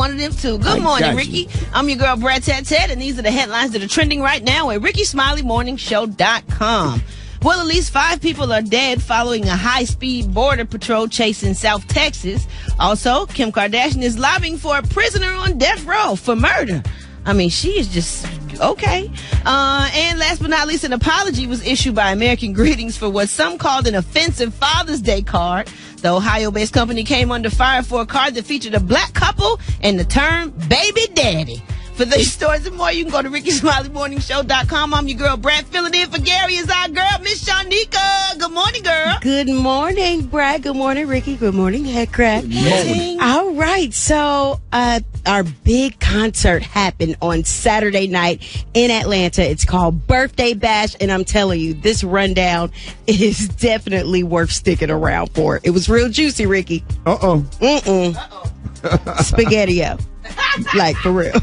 one of them too. Good morning, Ricky. I'm your girl, Brad Ted, and these are the headlines that are trending right now at RickySmileyMorningShow.com. Well, at least 5 people are dead following a high-speed border patrol chase in South Texas. Also, Kim Kardashian is lobbying for a prisoner on death row for murder. I mean, she is just okay. And last but not least, an apology was issued by American Greetings for what some called an offensive Father's Day card. The Ohio-based company came under fire for a card that featured a black couple and the term baby daddy. For these stories and more, you can go to RickySmileyMorningShow.com. I'm your girl, Brad. Filling in for Gary is our girl, Miss Shanika. Good morning, girl. Good morning, Brad. Good morning, Ricky. Good morning, Head Crack. Good morning. All right. So, our big concert happened on Saturday night in Atlanta. It's called Birthday Bash. And I'm telling you, this rundown is definitely worth sticking around for. It was real juicy, Ricky. Uh-oh. Spaghetti-o. Like, for real.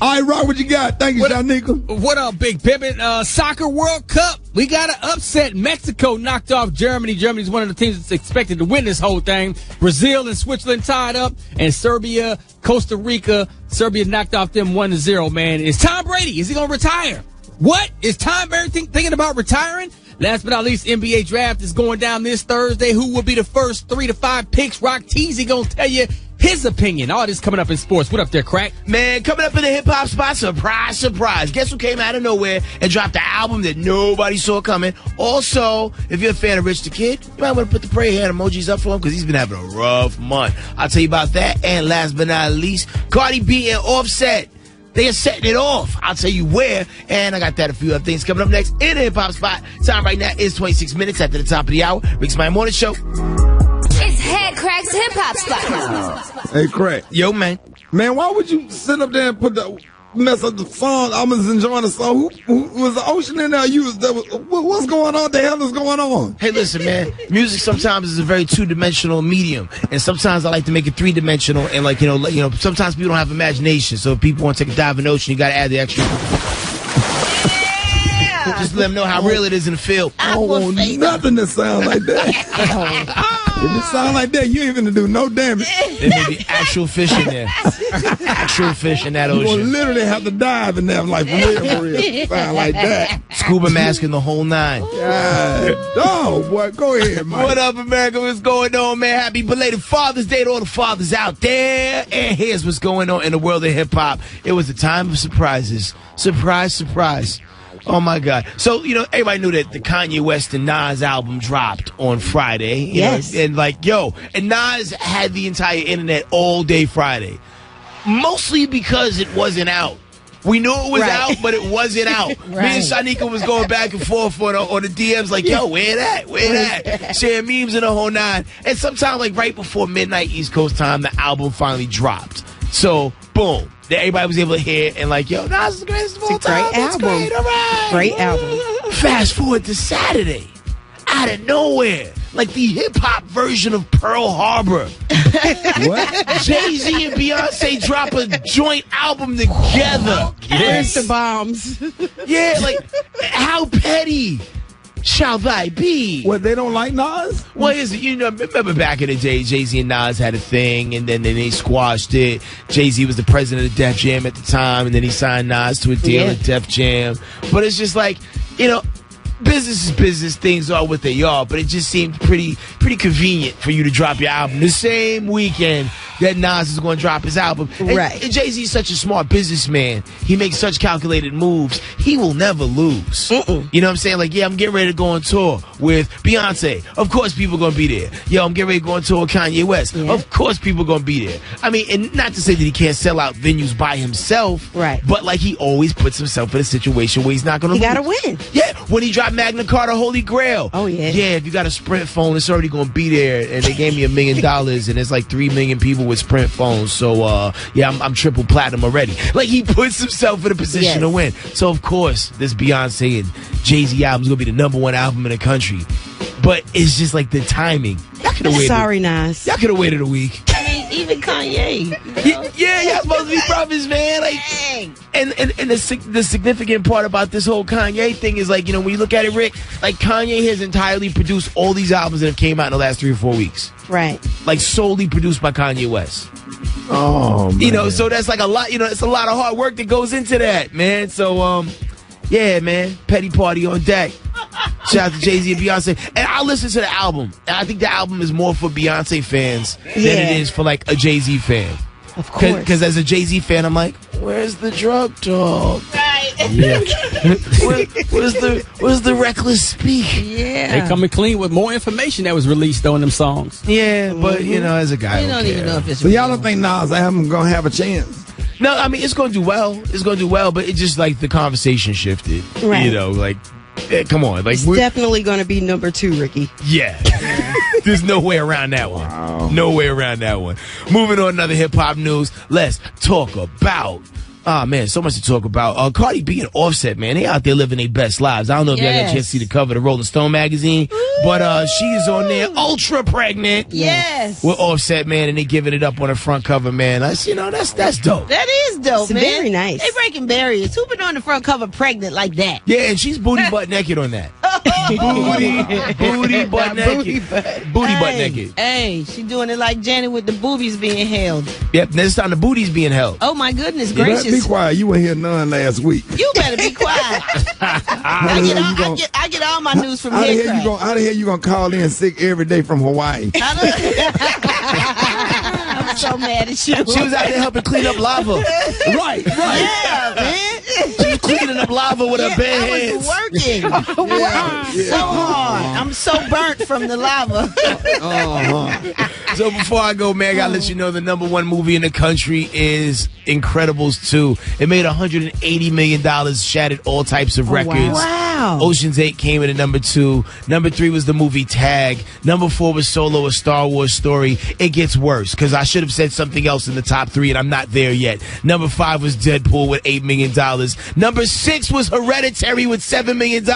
All right, Rob, what you got? Thank you, Shanika. What up, Big Pimpin'? Soccer World Cup. We got an upset. Mexico knocked off Germany. Germany's one of the teams that's expected to win this whole thing. Brazil and Switzerland tied up. And Serbia, Costa Rica. Serbia knocked off them 1-0, man. Is Tom Brady, is he going to retire? What? Is Tom Brady thinking about retiring? Last but not least, NBA draft is going down this Thursday. Who will be the first 3 to 5 picks? Rock Teasy going to tell you his opinion. All this coming up in sports. What up there, Crack? Man, coming up in the hip-hop spot, surprise, surprise. Guess who came out of nowhere and dropped the album that nobody saw coming? Also, if you're a fan of Rich the Kid, you might want to put the prayer hand emojis up for him because he's been having a rough month. I'll tell you about that. And last but not least, Cardi B and Offset. They are setting it off. I'll tell you where. And I got that, a few other things coming up next in the hip-hop spot. Time right now is 26 minutes after the top of the hour. Rick's My Morning Show. It's Head Crack's Hip Hop Spot. Hey, Crack. Yo, man. Man, why would you sit up there and mess up the song? I was enjoying the song. Who was the ocean in there? What's going on? What the hell is going on? Hey, listen, man. Music sometimes is a very two-dimensional medium, and sometimes I like to make it three-dimensional. And sometimes people don't have imagination. So if people want to take a dive in the ocean, you got to add the extra. Yeah. Just let them know how real it is in the field. I don't want nothing that sounds like that. If it sound like that, you ain't gonna do no damage. There may be actual fish in there. Actual fish in that ocean. You will literally have to dive in there, like, for real. Sound like that. Scuba mask in the whole 9. Oh, boy, go ahead, man. What up, America? What's going on, man? Happy belated Father's Day to all the fathers out there. And here's what's going on in the world of hip-hop. It was a time of surprises. Surprise, surprise. Oh, my God. So, everybody knew that the Kanye West and Nas album dropped on Friday. Yes. And Nas had the entire internet all day Friday. Mostly because it wasn't out. We knew it was out, but it wasn't out. Me and Shanika was going back and forth on the DMs like, yo, where that? Where that? Sharing memes in the whole 9. And sometime right before midnight East Coast time, the album finally dropped. So, boom. Everybody was able to hear and yo, Nas is the greatest of all time. Great album. Great. All right. Great album. Fast forward to Saturday. Out of nowhere. Like the hip-hop version of Pearl Harbor. What? Jay-Z and Beyonce drop a joint album together. Where's the bombs? Yeah, how petty shall thy be? What, they don't like Nas? Well, remember back in the day, Jay-Z and Nas had a thing, and then they squashed it. Jay-Z was the president of Def Jam at the time, and then he signed Nas to a deal at Def Jam. But it's just business is business. Things are what they are. But it just seemed pretty convenient for you to drop your album the same weekend that Nas is going to drop his album. Right. And Jay-Z is such a smart businessman. He makes such calculated moves. He will never lose. You know what I'm saying? I'm getting ready to go on tour with Beyonce. Of course people going to be there. Yo, I'm getting ready to go on tour with Kanye West. Yeah. Of course people going to be there. I mean, and not to say that he can't sell out venues by himself. Right. But he always puts himself in a situation where he's not going to lose. He got to win. Yeah. When he dropped Magna Carta Holy Grail. Oh, yeah. Yeah, if you got a Sprint phone, it's already going to be there. And they gave me $1 million, and it's 3 million people with Sprint phones. So, I'm triple platinum already. He puts himself in a position to win. So, of course, this Beyonce and Jay-Z album is going to be the #1 album in the country. But it's just the timing. Y'all could have waited. Sorry, Nas. Y'all could have waited a week. I mean, even Kanye. Yeah, y'all supposed to be brothers, man. And the significant part about this whole Kanye thing is when you look at it, Rick, Kanye has entirely produced all these albums that have came out in the last 3 or 4 weeks. Right. Like solely produced by Kanye West. Oh, man. You know, so that's like a lot, it's a lot of hard work that goes into that, man. So, yeah, man, petty party on deck. Shout out to Jay-Z and Beyonce. And I listen to the album. And I think the album is more for Beyonce fans than it is for like a Jay-Z fan. Of course. Because as a Jay-Z fan, I'm like, where's the drug talk? Right. Yeah. where's the reckless speak? Yeah. They coming clean with more information that was released on them songs. Yeah, but as a guy, You I don't even know if it's So y'all real. don't think Nas album gonna have a chance? No, I mean it's gonna do well. It's gonna do well, but it just like the conversation shifted. Right. You know, like come on, like It's definitely going to be number 2, Ricky. yeah. There's no way around that one. Wow. No way around that one. Moving on, another hip hop news. Let's talk about. Ah, man, so much to talk about. Cardi B and Offset, man, they out there living their best lives. I don't know if y'all got a chance to see the cover of the Rolling Stone magazine, but she's on there, ultra pregnant. Yes. With Offset, man, and they giving it up on the front cover, man. That's dope. That is dope, It's man. very nice. They breaking barriers. Who been on the front cover pregnant like that? Yeah, and she's booty butt naked on that. booty butt naked. Booty butt naked. Hey, she doing it like Janet with the boobies being held. Yep, this time the booty's being held. Oh my goodness You better gracious. be quiet. You weren't here none last week. You better be quiet. I get all my news from How the here. hell you gonna call in sick every day from Hawaii? I'm so mad at you. She was out there helping clean up lava. Right. Yeah, man. She was cleaning up lava with her bare I hands. was working. So hard. I'm so burnt from the lava. So before I go, man, I gotta let you know the number one movie in the country is Incredibles 2. It made $180 million, shattered all types of records. Wow. Ocean's 8 came in at number 2. Number 3 was the movie Tag. Number 4 was Solo, a Star Wars story. It gets worse, because I should have said something else in the top 3, and I'm not there yet. Number 5 was Deadpool with $8 million. Number 6 was Hereditary with $7 million.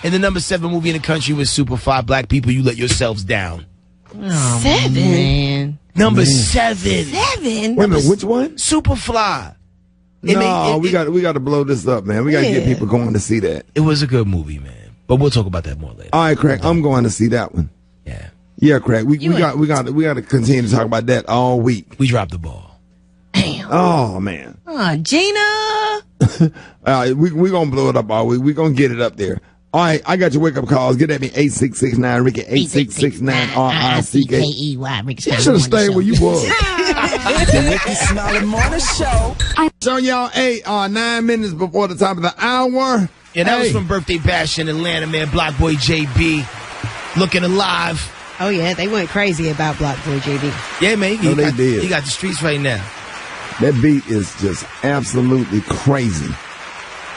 And the number 7 movie in the country was Superfly, Black People, You Let Yourselves Down. Oh, 7? man. Number 7. 7? Wait a minute, which one? Superfly. We got to blow this up, man. We got to get people going to see that. It was a good movie, man. But we'll talk about that more later. All right, Craig, I'm going to see that one. Yeah. Yeah, Craig, we got to continue to talk about that all week. We dropped the ball. Damn. Oh man. Oh, Gina. All right, we gonna blow it up all week. We gonna get it up there. All right, I got your wake up calls. Get at me 8669 Ricky 8669 RICK. Ricky You should have stayed where you was. The Rickey Smiley Morning Show. So y'all, 9 minutes before the top of the hour. Yeah, that was Hey. from Birthday Bash in Atlanta, man. Block Boy JB. Looking alive. Oh, yeah, they went crazy about Block Boy JB. Yeah, man. No, they did. He got the streets right now. That beat is just absolutely crazy.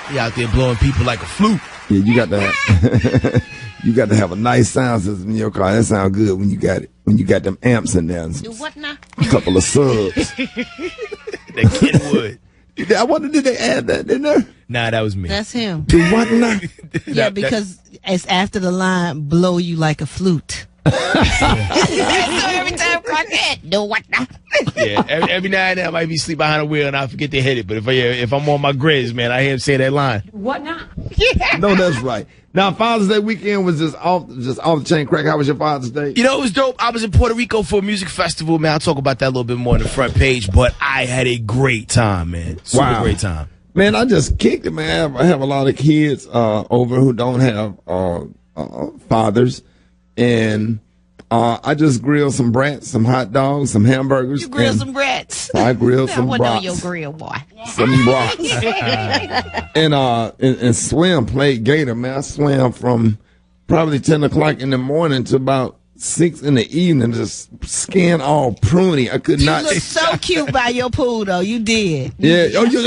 He out there blowing people like a flute. Yeah, you got to have, you got to have a nice sound system in your car. That sounds good when you got it. When you got them amps in there, and Do what now? a couple of subs. That Kenwood. I wonder, did they add that in there? Nah, that was me. That's him. Do what now? Yeah, because it's after the line, blow you like a flute. So every time I get, do what now? Yeah, every now and then I might be asleep behind a wheel and I forget to hit it. But if I'm on my grids, man, I hear him say that line. What now? No, that's right. Now, Father's Day weekend was just off the chain. Crack, how was your Father's Day? You know, it was dope. I was in Puerto Rico for a music festival, man. I'll talk about that a little bit more on the front page, but I had a great time, man. Super great time. Man, I just kicked it, man. I have a lot of kids over who don't have fathers, and I just grilled some brats, some hot dogs, some hamburgers. You grill some brats. I grilled I some wasn't on brats. your grill, boy. Some brats. and swim, played gator, man. I swam from probably 10 o'clock in the morning to about 6 in the evening, just skin all pruny. I could You not. look so cute by your pool, though. You did. Yeah. Oh, you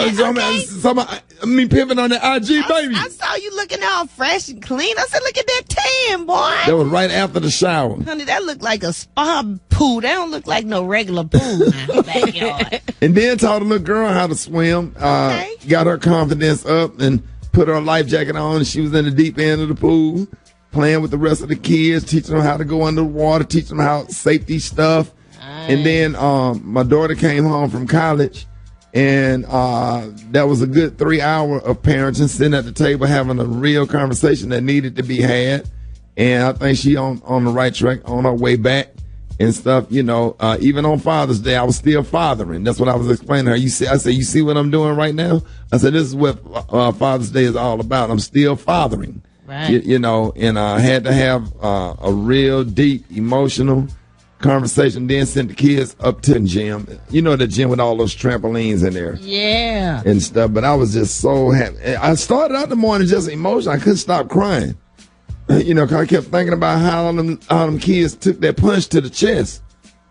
Okay. pimping on the IG, baby. I saw you looking all fresh and clean. I said, look at that tan, boy. That was right after the shower. Honey, that looked like a spa pool. That don't look like no regular pool in the backyard. And then taught a little girl how to swim. Okay. Got her confidence up and put her life jacket on. And she was in the deep end of the pool, playing with the rest of the kids, teaching them how to go underwater, teaching them how safety stuff. And then my daughter came home from college, and that was a good 3 hour of parenting, sitting at the table having a real conversation that needed to be had. And I think she on the right track on her way back. and stuff, even on Father's Day, I was still fathering. That's what I was explaining to her. I said, you see what I'm doing right now? I said, this is what Father's Day is all about. I'm still fathering. Right. And I had to have a real deep, emotional conversation, then sent the kids up to the gym. The gym with all those trampolines in there. Yeah. And stuff. But I was just so happy. I started out the morning just emotional. I couldn't stop crying. 'Cause I kept thinking about how all them kids took that punch to the chest.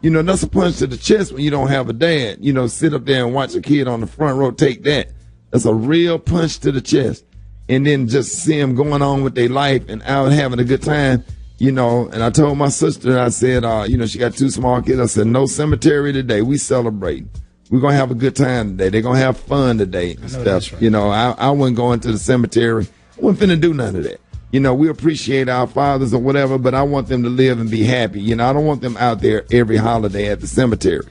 That's a punch to the chest when you don't have a dad. Sit up there and watch a kid on the front row take that. That's a real punch to the chest. And then just see them going on with their life and out having a good time. And I told my sister, I said, she got 2 small kids. I said, no cemetery today. We celebrate. We're going to have a good time today. They're going to have fun today and stuff. Right. I wasn't going to the cemetery. I wasn't finna do none of that. We appreciate our fathers or whatever, but I want them to live and be happy. I don't want them out there every holiday at the cemetery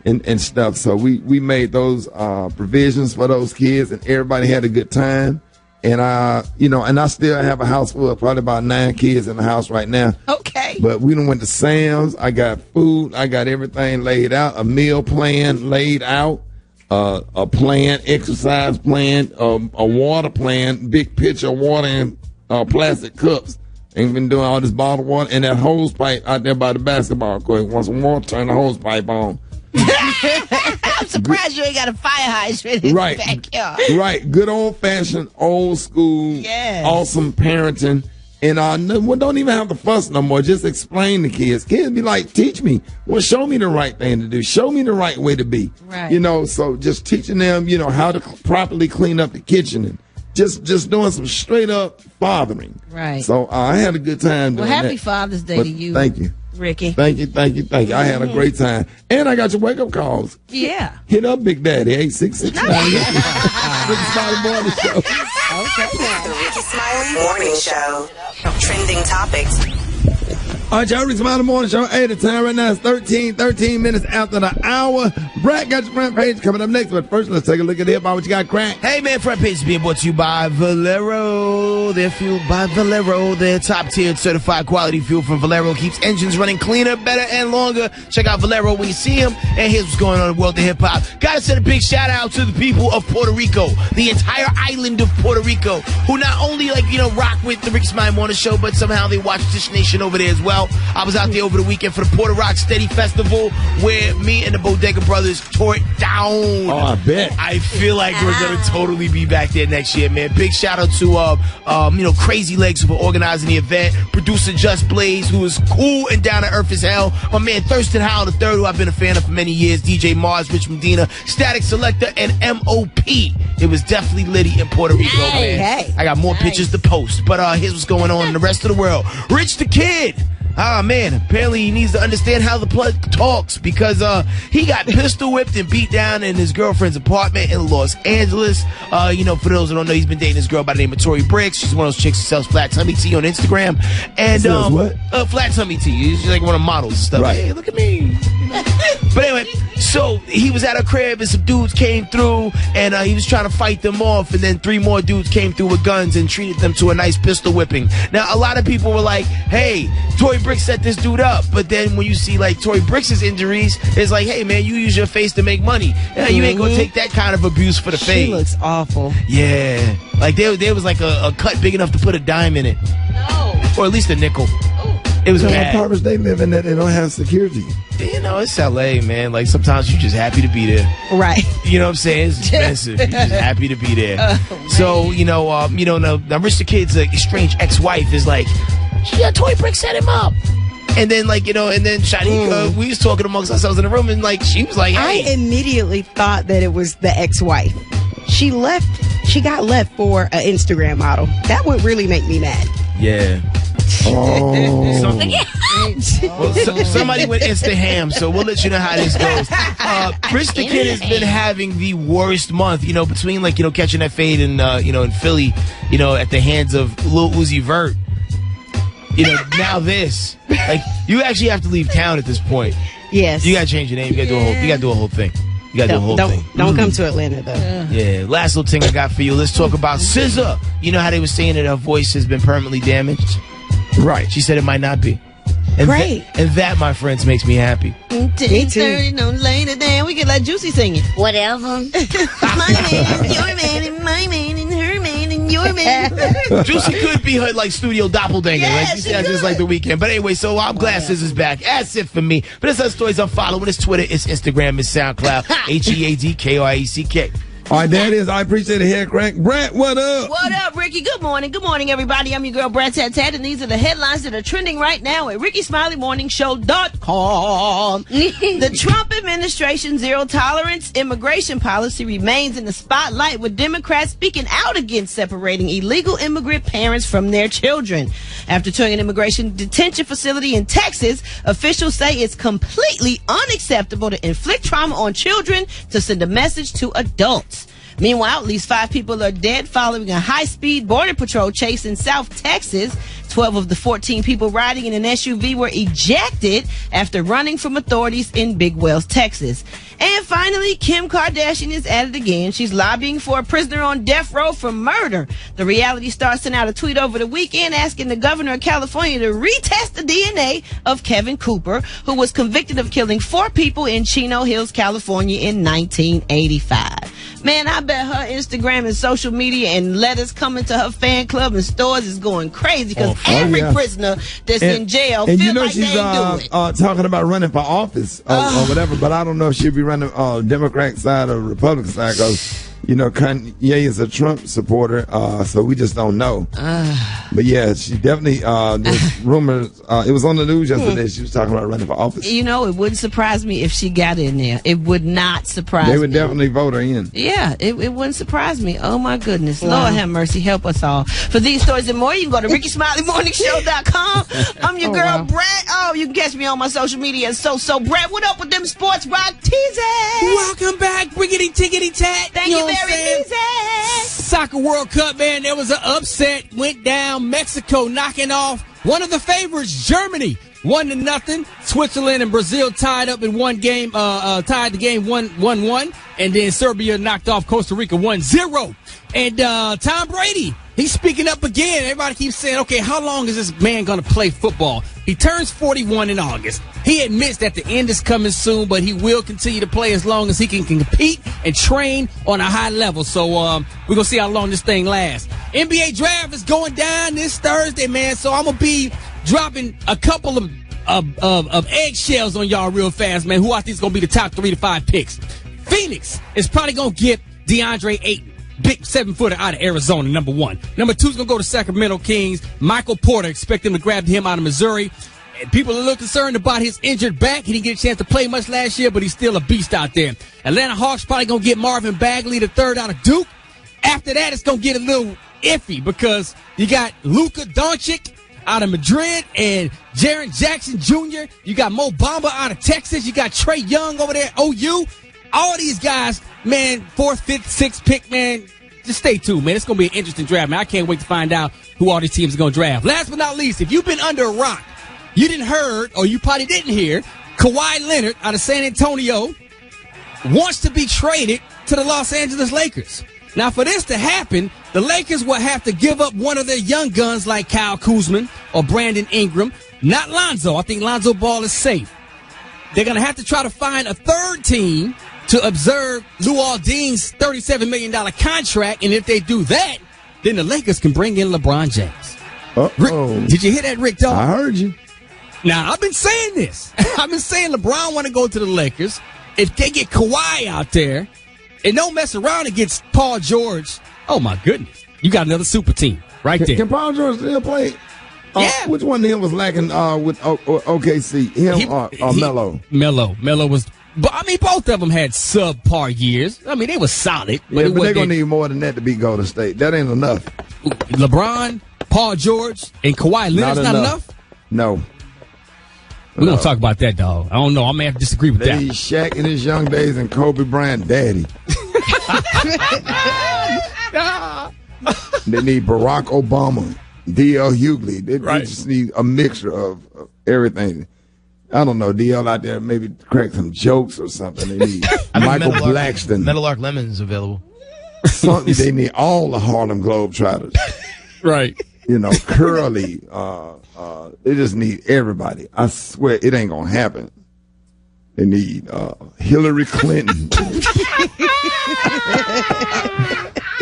and stuff. So we made those provisions for those kids, and everybody had a good time. And and I still have a house full of probably about 9 kids in the house right now. Okay. But we done went to Sam's. I got food. I got everything laid out. A meal plan laid out. A plan, exercise plan, a water plan, big pitcher of water in plastic cups. Ain't been doing all this bottled water. And that hose pipe out there by the basketball court. Want some water, turn the hose pipe on. I'm surprised you ain't got a fire hydrant in the backyard. Right. Good old-fashioned, old-school, awesome parenting. And we don't even have to fuss no more. Just explain to kids. Kids be like, teach me. Well, show me the right thing to do. Show me the right way to be. Right. So just teaching them, how to properly clean up the kitchen and just doing some straight-up fathering. Right. So I had a good time doing that. Well, happy Father's Day to you. Thank you. Ricky. Thank you. I had a great time. And I got your wake-up calls. Yeah. Hit up Big Daddy, 866-9. Rickey Smiley Morning Show. Okay. The Rickey Smiley Morning Show. Trending topics. All right, y'all, Rickey Smiley Morning Show. Hey, the time right now is 13 minutes after the hour. Brad got your front page coming up next. But first, let's take a look at the hip-hop. What you got, Crack? Hey, man, front page is being brought to you by Valero. They're fueled by Valero. Their top-tiered certified quality fuel from Valero keeps engines running cleaner, better, and longer. Check out Valero when you see them. And here's what's going on in the world of hip-hop. Gotta send a big shout-out to the people of Puerto Rico, the entire island of Puerto Rico, who not only, rock with the Rickey Smiley Morning Show, but somehow they watch Dish Nation over there as well. I was out there over the weekend for the Puerto Rock Steady Festival, where me and the Bodega Brothers tore it down. Oh, I bet. I feel like we're going to totally be back there next year, man. Big shout out to, Crazy Legs for organizing the event. Producer Just Blaze, who is cool and down to earth as hell. My man Thurston Howell III, who I've been a fan of for many years. DJ Mars, Rich Medina, Static Selector, and M.O.P. It was definitely litty in Puerto Rico, man. Hey. I got more pictures to post, but here's what's going on in the rest of the world. Rich the Kid. Ah, man, apparently he needs to understand how the plug talks because he got pistol whipped and beat down in his girlfriend's apartment in Los Angeles. For those who don't know, he's been dating this girl by the name of Tori Bricks. She's one of those chicks who sells flat tummy tea on Instagram. And what? Flat tummy tea. She's like one of the models and stuff. Right. Hey, look at me. But anyway, so he was at her crib and some dudes came through and he was trying to fight them off, and then 3 more dudes came through with guns and treated them to a nice pistol whipping. Now, a lot of people were like, hey, Tori Bricks set this dude up. But then when you see Tori Bricks' injuries, it's like, hey, man, you use your face to make money. Yeah, you ain't gonna take that kind of abuse for the face. She looks awful. Yeah. There was a cut big enough to put a dime in it. No. Or at least a nickel. It was bad. Apartments they live in that they don't have security. It's LA, man. Sometimes you're just happy to be there. Right. You know what I'm saying? It's expensive. You're just happy to be there. So, now Rich the Kid's strange ex-wife is like, yeah, Toy Brick set him up. And then, and then Shanika, we was talking amongst ourselves in the room, and, she was like, hey. I immediately thought that it was the ex-wife. She got left for an Instagram model. That would really make me mad. Yeah. Oh. Somebody went Insta ham, so we'll let you know how this goes. Rich the Kid has been having the worst month, between catching that fade in Philly, at the hands of Lil Uzi Vert. Now this, you actually have to leave town at this point. Yes. You gotta change your name. You gotta do a whole thing. You gotta do a whole thing. Don't come to Atlanta though. Yeah. Last little thing I got for you. Let's talk about SZA. You know how they were saying that her voice has been permanently damaged? Right. She said it might not be. And Great. And that, my friends, makes me happy. Me too. 10:30, no later than we can let Juicy sing it. Whatever. My man, your man, and my man, and her man, and your man. Juicy could be her like studio doppelganger. Yes, Like she she sounds just could. like The Weeknd. But anyway, so I'm glad Sis is back. That's it for me. But it's other stories I'm following. It's Twitter, it's Instagram, it's SoundCloud. HEADKRIECK. All right, there it is. I appreciate it, Head Crank. Brett, what up? What up, Ricky? Good morning. Good morning, everybody. I'm your girl, Brad Tat Tat, and these are the headlines that are trending right now at RickySmileyMorningShow.com. The Trump administration's zero-tolerance immigration policy remains in the spotlight, with Democrats speaking out against separating illegal immigrant parents from their children. After touring an immigration detention facility in Texas, officials say it's completely unacceptable to inflict trauma on children to send a message to adults. Meanwhile, at least 5 people are dead following a high-speed Border Patrol chase in South Texas. 12 of the 14 people riding in an SUV were ejected after running from authorities in Big Wells, Texas. And finally, Kim Kardashian is at it again. She's lobbying for a prisoner on death row for murder. The reality star sent out a tweet over the weekend asking the governor of California to retest the DNA of Kevin Cooper, who was convicted of killing 4 people in Chino Hills, California in 1985. Man, I bet her Instagram and social media and letters coming to her fan club and stores is going crazy, because every prisoner that's in jail and feels you know like she's they ain't do it. talking about running for office or whatever, but I don't know if she'll be running Democrat side or Republican side, because you know Kanye is a Trump supporter, so we just don't know. But yeah, she definitely there's rumors. It was on the news yesterday. She was talking about running for office. You know, it wouldn't surprise me if she got in there. It would not surprise me. They would definitely vote her in. Yeah, it wouldn't surprise me. Oh, my goodness. Lord have mercy. Help us all. For these stories and more, you can go to RickySmileyMorningShow.com. I'm your girl, Brett. Oh, you can catch me on my social media. So, Brett, what up with them sports rock teasers? Welcome back, Briggity Tiggity Tat. Thank you very much. Soccer World Cup, man, there was an upset, went down. Mexico knocking off one of the favorites, Germany, 1-0. Switzerland and Brazil tied up in one game, tied the game 1-1, and then Serbia knocked off Costa Rica 1-0. And Tom Brady, he's speaking up again. Everybody keeps saying, okay, how long is this man going to play football? He turns 41 in August. He admits that the end is coming soon, but he will continue to play as long as he can compete and train on a high level. So we're going to see how long this thing lasts. NBA draft is going down this Thursday, man, so I'm going to be dropping a couple of eggshells on y'all real fast, man. Who I think is going to be the top 3 to 5 picks? Phoenix is probably going to get DeAndre Ayton. Big 7-footer out of Arizona, number 1. Number 2 is going to go to Sacramento Kings. Michael Porter, expect them to grab him out of Missouri. And people are a little concerned about his injured back. He didn't get a chance to play much last year, but he's still a beast out there. Atlanta Hawks probably going to get Marvin Bagley, the 3rd out of Duke. After that, it's going to get a little iffy, because you got Luka Doncic out of Madrid and Jaren Jackson Jr. You got Mo Bamba out of Texas. You got Trae Young over there, OU. All these guys, man, 4th, 5th, 6th pick, man, just stay tuned, man. It's going to be an interesting draft, man. I can't wait to find out who all these teams are going to draft. Last but not least, if you've been under a rock, you didn't heard, or you probably didn't hear, Kawhi Leonard out of San Antonio wants to be traded to the Los Angeles Lakers. Now, for this to happen, the Lakers will have to give up one of their young guns like Kyle Kuzma or Brandon Ingram. Not Lonzo. I think Lonzo Ball is safe. They're going to have to try to find a 3rd team to observe Lou Alding's $37 million contract, and if they do that, then the Lakers can bring in LeBron James. Rick, did you hear that, Rick? Dog? I heard you. Now, I've been saying this. I've been saying LeBron want to go to the Lakers. If they get Kawhi out there and don't mess around against Paul George, oh, my goodness. You got another super team right there. Can Paul George still play? Yeah. Which one of him was lacking with OKC? Him or Melo? Melo was... But, I mean, both of them had subpar years. I mean, they were solid. But, yeah, but they're going to need more than that to beat Golden State. That ain't enough. LeBron, Paul George, and Kawhi Leonard's not enough? No. We're going to talk about that, dog. I don't know. I may have to disagree with that. They need Shaq in his young days and Kobe Bryant daddy. They need Barack Obama, D.L. Hughley. They just need a mixture of everything. I don't know, DL out there maybe crack some jokes or something. They need Michael Blackston. Meadowlark Lemon's available. Something they need all the Harlem Globetrotters. Right. curly. They just need everybody. I swear it ain't gonna happen. They need Hillary Clinton.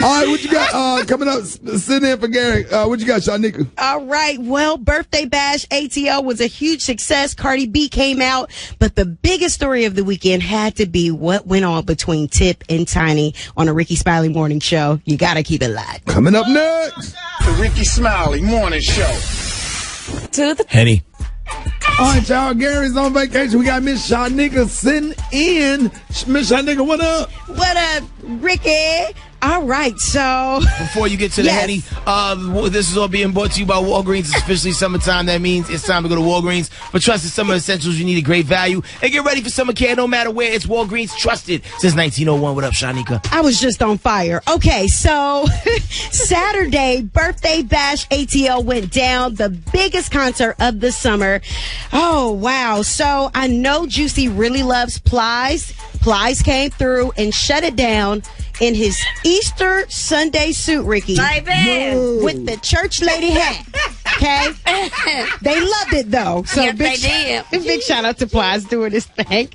All right, what you got coming up? Sitting in for Gary. What you got, Shanika? All right. Well, Birthday Bash ATL was a huge success. Cardi B came out, but the biggest story of the weekend had to be what went on between Tip and Tiny on a Rickey Smiley morning show. You got to keep it live. Coming up next, The Rickey Smiley Morning Show. Henny. all right, y'all. Gary's on vacation. We got Miss Shanika sitting in. Miss Shanika, what up? What up, Ricky? All right, so Before you get to the Henny, this is all being brought to you by Walgreens. It's officially summertime. That means it's time to go to Walgreens for trusted summer essentials you need at great value. And get ready for summer care no matter where. It's Walgreens trusted since 1901. What up, Shanika? I was just on fire. Okay, so Saturday, Birthday Bash ATL went down, the biggest concert of the summer. Oh, wow. So I know Juicy really loves Plies. Plies came through and shut it down in his Easter Sunday suit, Ricky. With the church lady hat. Okay? They loved it, though. So Yes, they did. Big shout out to Plies doing his thing.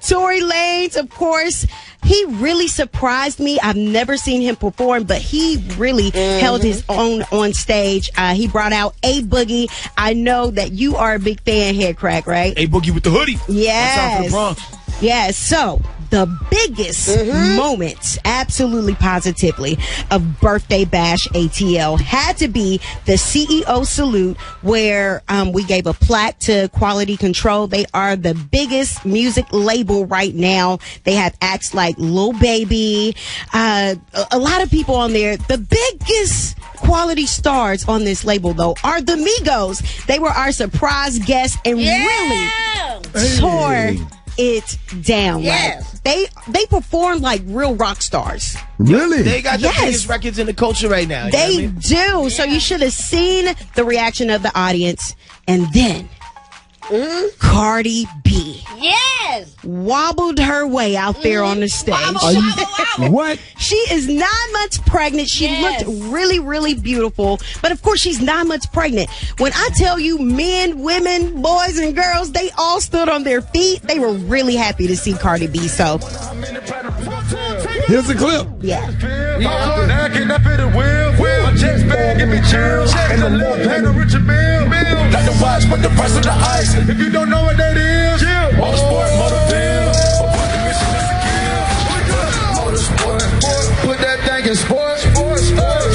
Tory Lanez, of course, he really surprised me. I've never seen him perform, but he really held his own on stage. He brought out A Boogie. I know that you are a big fan, Head Crack, right? A Boogie with the hoodie. Yes. One time for the Bronx. Yes. So the biggest moments, absolutely positively, of Birthday Bash ATL had to be the CEO salute, where we gave a plaque to Quality Control. They are the biggest music label right now. They have acts like Lil Baby, a lot of people on there. The biggest quality stars on this label, though, are the Migos. They were our surprise guests and really tore it down. Yes. Like, they perform like real rock stars. Really? They got the Yes. biggest records in the culture right now. They you know what I mean? do. So you should have seen the reaction of the audience. And then Cardi B Yes. wobbled her way out there on the stage. What? She is 9 months pregnant. She Yes. looked really, really beautiful. But of course, she's 9 months pregnant. When I tell you, men, women, boys, and girls, they all stood on their feet. They were really happy to see Cardi B. So, Here's a clip. yeah. Now can I fit a wheel? My checks bag, give me chills. And the left hand of Richard Mill. Like the watch, but the price of the ice. If you don't know what that is, Motorsport, Motorville. Motorsport, put that thing in sports.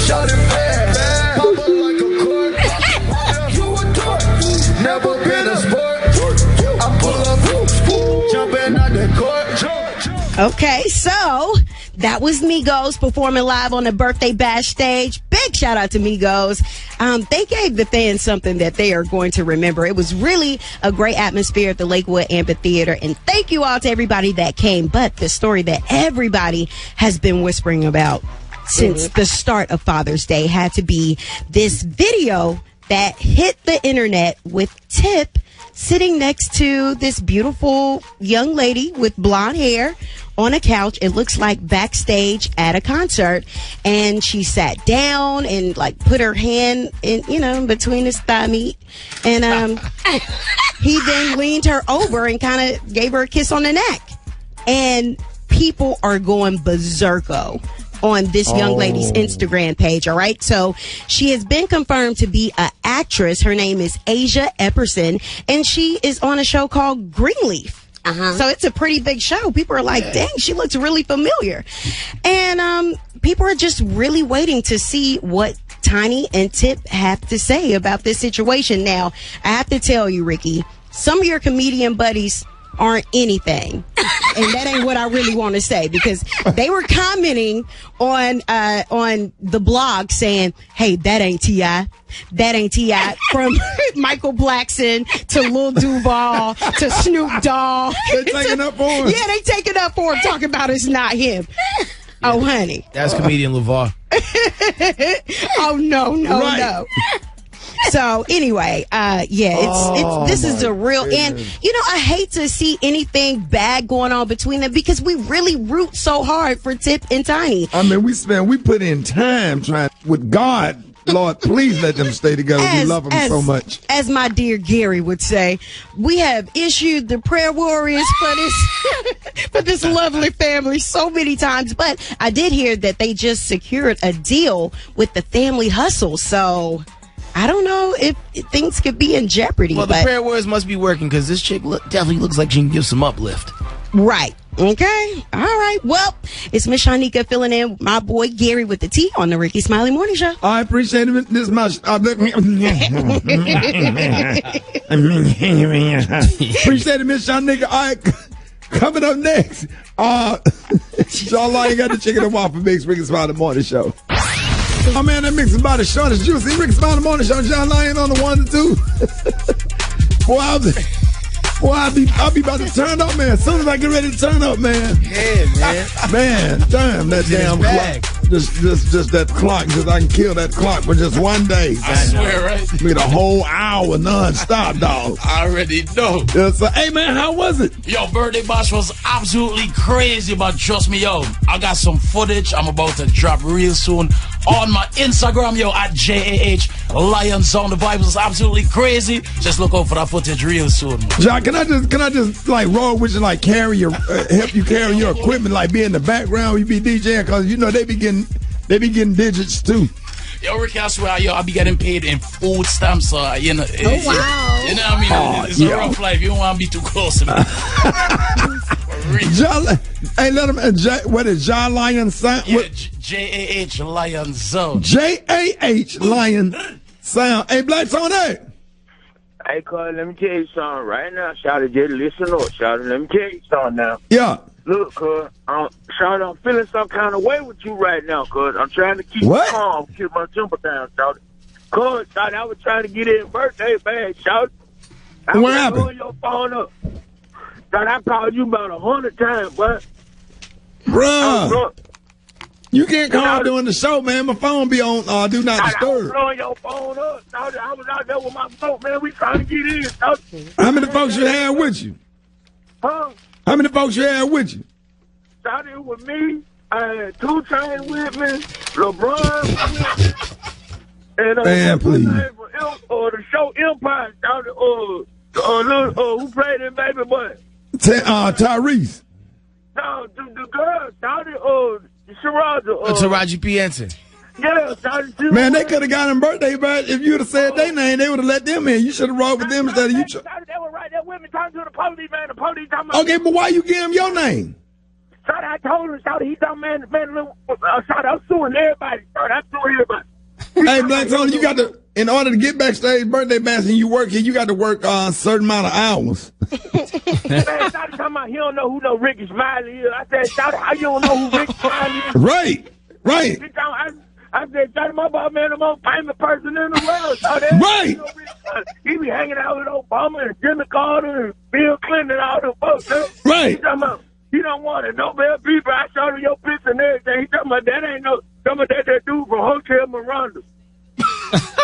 Shot it fast, pop up like a court. You a dork, never been a sport. I pull up, jumping out the court. Okay, so that was Migos performing live on the Birthday Bash stage. Big shout out to Migos. They gave the fans something that they are going to remember. It was really a great atmosphere at the Lakewood Amphitheater. And thank you all to everybody that came. But the story that everybody has been whispering about since the start of Father's Day had to be this video that hit the internet with Tip sitting next to this beautiful young lady with blonde hair on a couch. It looks like backstage at a concert, and she sat down and like put her hand in, between his thigh meat, and he then leaned her over and kind of gave her a kiss on the neck, and people are going berserko on this young lady's Instagram page. All right. So she has been confirmed to be an actress. Her name is Asia Epperson, and she is on a show called Greenleaf. So it's a pretty big show. People are like, dang, she looks really familiar. And people are just really waiting to see what Tiny and Tip have to say about this situation. Now, I have to tell you, Ricky, some of your comedian buddies aren't anything. And that ain't what I really want to say, because they were commenting on the blog saying, hey, that ain't T.I. That ain't T.I. From Michael Blackson to Lil Duval to Snoop Dogg. They taking up for him. Yeah, they taking up for him, talking about it's not him. Oh, honey. That's comedian LeVar. Oh, no. So anyway, this is a real, and I hate to see anything bad going on between them, because we really root so hard for Tip and Tiny. I mean, we put in time trying with God Lord, please let them stay together. We love them so much. As my dear Gary would say, we have issued the prayer warriors for this lovely family so many times. But I did hear that they just secured a deal with the Family Hustle. So I don't know if things could be in jeopardy. Well, the prayer words must be working because this chick definitely looks like she can give some uplift. Right. Okay. All right. Well, it's Miss Shanika filling in my boy Gary with the T on the Rickey Smiley Morning Show. I appreciate it. This much. Appreciate it, Miss Shanika. All right. Coming up next, John Lyon got the chicken and waffle mix. Rickey Smiley Morning Show. Oh man, that mix is about as short as juicy. Rickey Smiley Morning Show. John Lyon on the 1 and 2. Boy, I'll be about to turn up, man. As soon as I get ready to turn up, man. Yeah, man. Man, damn that damn clock. Just that clock. Just I can kill that clock for just one day. I swear, right? Made a whole hour non-stop, dog. I already know. Yeah, so, hey, man, how was it? Yo, birthday bash was absolutely crazy, but trust me, yo, I got some footage I'm about to drop real soon on my Instagram, yo, at JAH Lions Zone. The vibe was absolutely crazy. Just look out for that footage real soon, man. John, can I just like roll with you, like carry your help you carry your equipment, like be in the background, you be DJing, cause you know they be getting digits too. Yo, Ricky, I swear, yo, I be getting paid in food stamps, you know. Oh, wow. You know what I mean? It's a rough life. You don't want to be too close to me. John, hey, let him. What is John Lion Sound? Yeah, JAH Lion Zone. JAH Lion Sound. Hey, Black Tony. Hey, Carl, let me tell you something right now. Shout it, just listen up. Shout it, let me tell you something now. Yeah. Look, cuz, shout it, I'm feeling some kind of way with you right now, cuz. I'm trying to keep calm, keep my temper down, shout it. Cuz, shout it, I was trying to get in birthday bag, shout it. What happened? Pulling your phone up. Shout it, I called you about 100 times, but. Bruh. You can't call during the show, man. My phone be on Do Not Disturb. I was blowing your phone up. Shout it, I was out there with my phone, man. We trying to get in, shout it. How many folks you had with you? Huh? How many folks you had with you? Started with me, I had 2 Chainz with me, LeBron with me, and man, please. The show Empire started, who played in Baby Boy? Tyrese. No, the girl started, Taraji P. Henson. Yeah, started. Man, they could have got him birthday back if you'd have said their name. They would have let them in. You should have rolled with them instead of you. They were right there with me talking to the police, man. The police talking about. Okay, but why you give him your name? Sorry, I told him. Sorry, he done, man. Sorry, I'm suing everybody. Sorry, I'm suing everybody. Hey, Black Tony, you got to, in order to get backstage birthday bash and you work here, you got to work a certain amount of hours. Man, Shawty talking about he don't know who no Rickey Smiley is. I said, Shawty, how you don't know who Rickey Smiley is? Right. I said, Shawty, my boy, man, the most famous person in the world. Shawty, right. He be hanging out with Obama and Jimmy Carter and Bill Clinton and all them folks. Right. He talking about, he don't want it. Nobel people. I showed him your picture and everything. He talking about that ain't no, some of that dude from Hotel Miranda.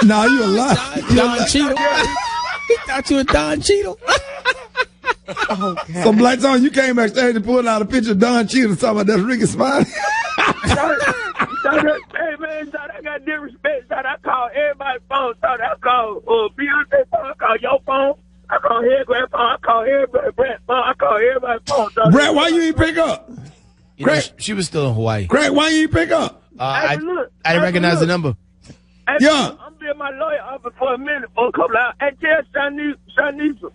Nah, you a lie. Don Cheadle. He thought you were Don Cheadle. Oh, God. So, Black Tony, you came backstage and pulled out a picture of Don Cheadle talking about that's Rickey Smiley. Hey, man, I got disrespect. I call everybody's phone. I call Beyonce phone. I call your phone. I call Headgrab phone. I call everybody's phone. I call everybody's phone. Brett, why you ain't pick up? Craig, she was still in Hawaii. Craig, why you ain't pick up? I didn't recognize the number. Hey, yeah. I'm being my lawyer office for a minute, for a couple hours. Hey, tell Shanika.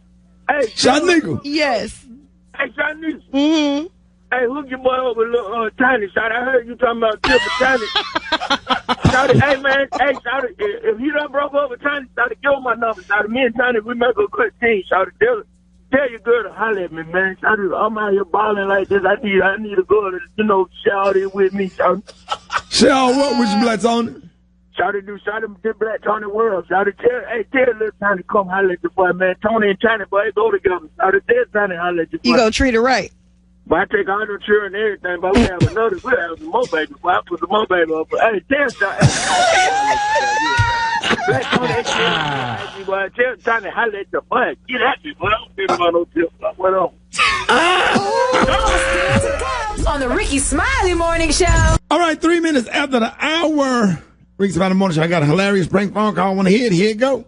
Hey, Shanika. Yes. Hey, Shanika. Mm-hmm. Hey, hook your boy up with little Tiny. Shot, I heard you talking about Tip for Tiny. Shawty, hey, man. Hey, Shawty, if you done broke up with Tiny, Shawty, give him my number. Shawty, me and Tiny, we make a good team. Shawty, tell your girl to holler at me, man. Shawty, I'm out here balling like this. I need a girl to, shout it with me, Shawty. Shout what with you, Black Tony? Shawty do Black Tony World. Shawty, tell little Tiny come holler at your boy, man. Tony and Tiny, boy, they go together. Shawty, tell Tiny holler at your boy. You gonna treat her right. But I take all the children and everything, but we have another, we have some more baby. But I put the more baby up. Hey, tell Shawty. Black Tony, boy, tell Tiny holler at your boy. Get at me, boy. I don't think about no tip. What on? On the Rickey Smiley Morning Show. All right, 3 minutes after the hour. Rickey Smiley Morning Show. I got a hilarious prank phone call. I want to hear it. Here it go.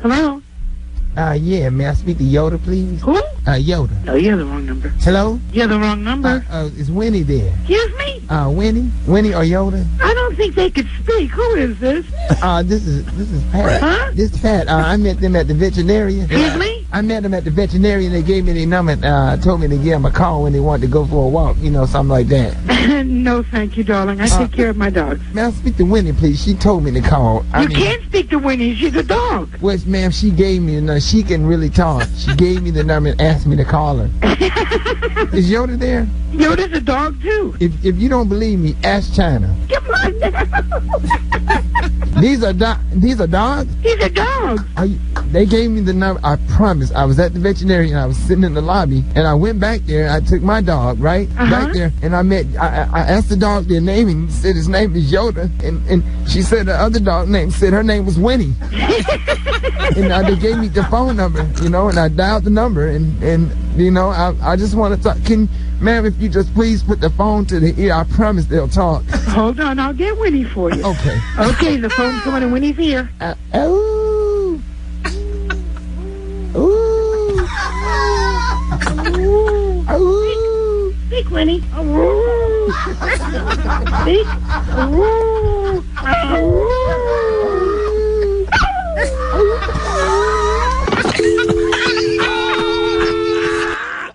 Hello? Yeah, may I speak to Yoda, please? Who? Yoda. No, you have the wrong number. Hello? You have the wrong number. Is Winnie there? Excuse me? Winnie? Winnie or Yoda? I don't think they could speak. Who is this? This is Pat. Huh? This is Pat. I met them at the veterinarian. Excuse me? I met them at the veterinarian. They gave me their number and told me to give them a call when they wanted to go for a walk, something like that. No, thank you, darling. I take care of my dogs. May I speak to Winnie, please? She told me to call. You can't speak to Winnie. She's a dog. Well, ma'am, she gave me the number. She can really talk. She gave me the number and asked me to call her. Is Yoda there? Yoda's a dog, too. If you don't believe me, ask China. Come on now. These are dogs? These are dogs. They gave me the number. I promise. I was at the veterinarian. I was sitting in the lobby, and I went back there. And I took my dog back there, and I asked the dog their name, and he said his name is Yoda, and she said the other dog name said her name was Winnie, and they gave me the phone number, and I dialed the number, and I just want to talk. Ma'am, if you just please put the phone to the ear, I promise they'll talk. Hold on, I'll get Winnie for you. Okay. Okay, the phone's coming and Winnie's here. Ooh. Ooh. Ooh. Speak, Winnie. Ooh. Speak. Ooh.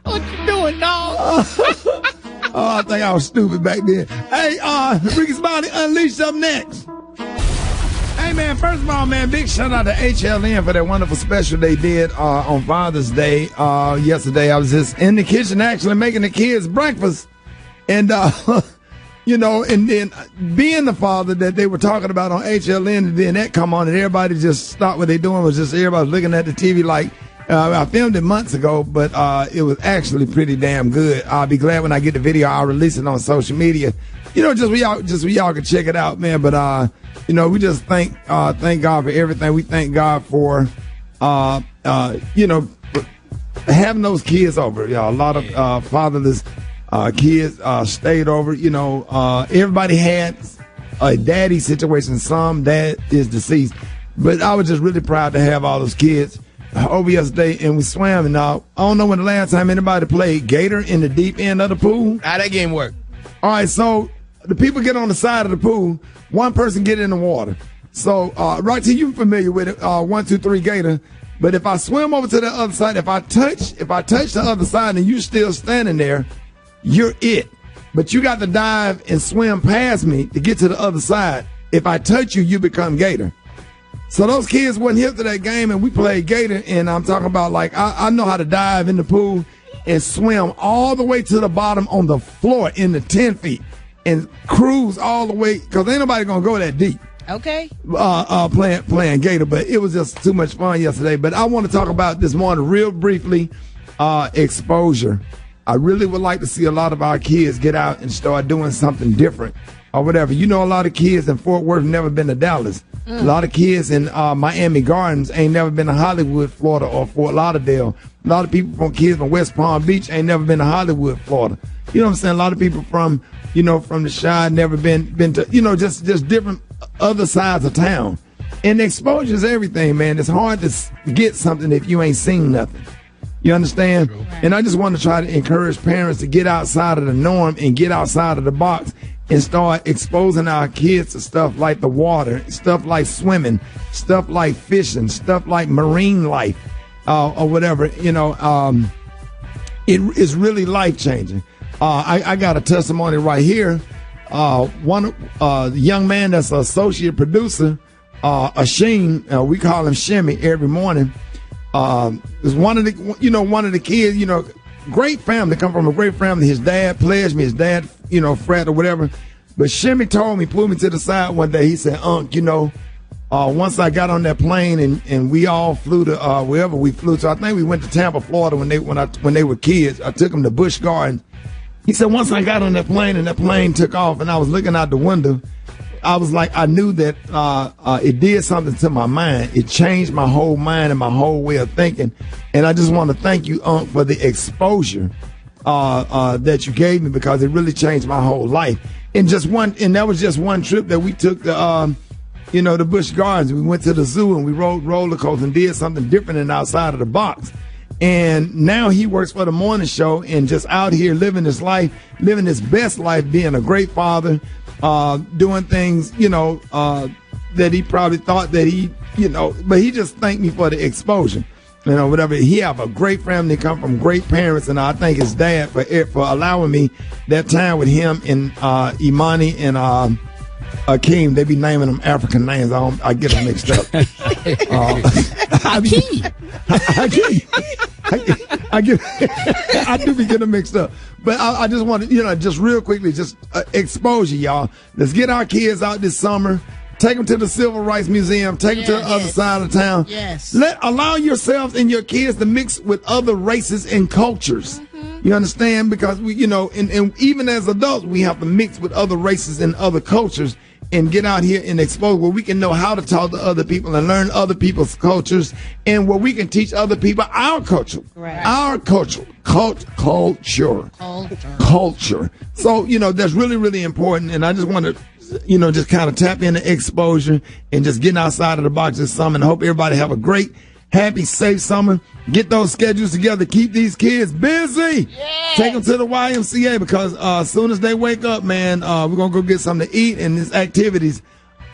What you doing, dog? I think I was stupid back then. Hey, Rickey Smiley, Unleashed up next. Hey, man, first of all, man, big shout out to HLN for that wonderful special they did on Father's Day yesterday. I was just in the kitchen actually making the kids breakfast. And, and then being the father that they were talking about on HLN, and then that come on and everybody just stopped what they doing, was just everybody looking at the TV like, I filmed it months ago, but it was actually pretty damn good. I'll be glad when I get the video. I'll release it on social media. Just so y'all can check it out, man. But we just thank God for everything. We thank God for having those kids over. A lot of fatherless kids stayed over. Everybody had a daddy situation. Some dad is deceased, but I was just really proud to have all those kids over yesterday, and we swam. And now I don't know when the last time anybody played Gator in the deep end of the pool. How that game work? All right, so the people get on the side of the pool, one person get in the water. So Roxy, you familiar with it? 1, 2, 3 Gator. But if I swim over to the other side, if I touch the other side and you still standing there, you're it. But you got to dive and swim past me to get to the other side. If I touch you, you become Gator. So those kids wasn't hip to that game, and we played Gator, and I'm talking about, like, I know how to dive in the pool and swim all the way to the bottom on the floor in the 10 feet and cruise all the way, because ain't nobody going to go that deep. Okay. Playing Gator, but it was just too much fun yesterday. But I want to talk about this morning real briefly, exposure. I really would like to see a lot of our kids get out and start doing something different or whatever. A lot of kids in Fort Worth never been to Dallas. A lot of kids in Miami Gardens ain't never been to Hollywood, Florida, or Fort Lauderdale. A lot of kids from West Palm Beach ain't never been to Hollywood, Florida. You know what I'm saying? A lot of people from the Chi never been to, just different other sides of town. And exposure is everything, man. It's hard to get something if you ain't seen nothing. You understand? True. And I just want to try to encourage parents to get outside of the norm and get outside of the box and start exposing our kids to stuff like the water, stuff like swimming, stuff like fishing, stuff like marine life, or whatever. It is really life-changing. I got a testimony right here. The young man that's an associate producer, Asheen, we call him Shimmy every morning. Is one of the kids, great family, come from a great family. His dad pledged me, his dad, frat or whatever. But Shimmy pulled me to the side one day. He said, Unc, once I got on that plane and we all flew to wherever we flew to, I think we went to Tampa, Florida when they were kids. I took them to Busch Gardens. He said, once I got on that plane and that plane took off and I was looking out the window, I was like, I knew that it did something to my mind. It changed my whole mind and my whole way of thinking. And I just want to thank you, Unc, for the exposure that you gave me, because it really changed my whole life. And that was just one trip that we took to, the Busch Gardens. We went to the zoo and we rode roller coasters and did something different than outside of the box. And now he works for the morning show and just out here living his life, living his best life, being a great father, doing things, that he probably thought that but he just thanked me for the exposure. Whatever. He have a great family, come from great parents, and I thank his dad for allowing me that time with him and Imani and Akeem. They be naming them African names. I get them mixed up. Akeem. I do be getting them mixed up. But I just want to, just real quickly, just exposure, y'all. Let's get our kids out this summer. Take them to the Civil Rights Museum. Take them to the other side of town. Yes. Allow yourselves and your kids to mix with other races and cultures. Mm-hmm. You understand? Because we, and even as adults, we have to mix with other races and other cultures and get out here and expose where we can know how to talk to other people and learn other people's cultures, and where we can teach other people our culture, our culture. So, that's really, really important. And I just want to, just kind of tap into exposure and just getting outside of the box this summer. And I hope everybody have a great, happy, safe summer. Get those schedules together. Keep these kids busy. Yes. Take them to the YMCA because as soon as they wake up, man, we're going to go get something to eat and there's activities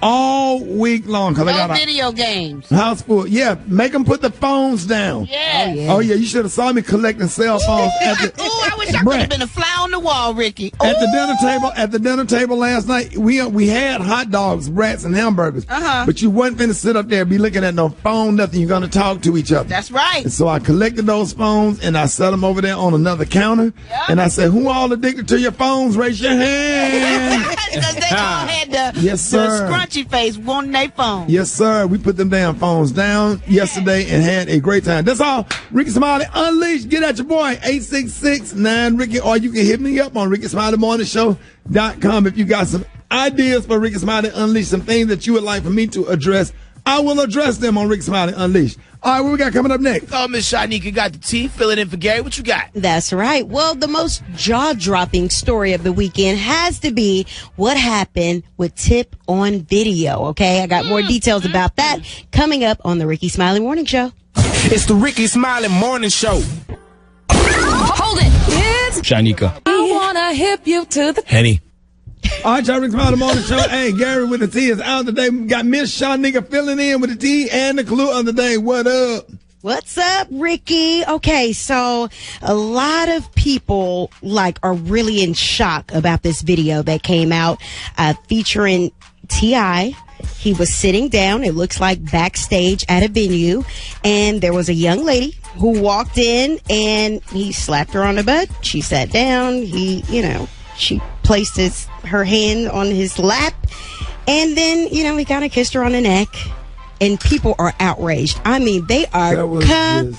all week long. No video games. House full. Yeah, make them put the phones down. Yeah. Oh, yeah. You should have saw me collecting cell phones. I wish I could have been a fly on the wall, Ricky. At the dinner table last night, we had hot dogs, rats, and hamburgers. But you wasn't finna sit up there and be looking at no phone, nothing. You're going to talk to each other. That's right. And so I collected those phones and I set them over there on another counter. Yep. And I said, who all addicted to your phones? Raise your hand. Because they all had the scrunchy face wanting their phone. Yes, sir. We put them damn phones down yesterday and had a great time. That's all. Rickey Smiley Unleashed. Get at your boy, 866-9-RICKY, or you can hit me up on RickeySmileyMorningShow.com if you got some ideas for Rickey Smiley Unleashed, some things that you would like for me to address. I will address them on Rickey Smiley Unleashed. All right, what we got coming up next? Oh, Miss Shanika got the tea. Filling in for Gary. What you got? That's right. Well, the most jaw-dropping story of the weekend has to be what happened with Tip on video, okay? I got more details about that coming up on the Rickey Smiley Morning Show. It's the Rickey Smiley Morning Show. Hold it. It's Shanika. I want to hip you to the... Henny. All right, y'all, Rickey Smiley Morning Show. Hey, Gary with the tea is out today. We got Miss Shanika filling in with the tea and the clue of the day. What up? What's up, Ricky? Okay, so a lot of people are really in shock about this video that came out featuring T.I. He was sitting down, it looks like backstage at a venue, and there was a young lady who walked in and he slapped her on the butt. She sat down. She placed her hand on his lap, and then, he kind of kissed her on the neck, and people are outraged. I mean, they are coming.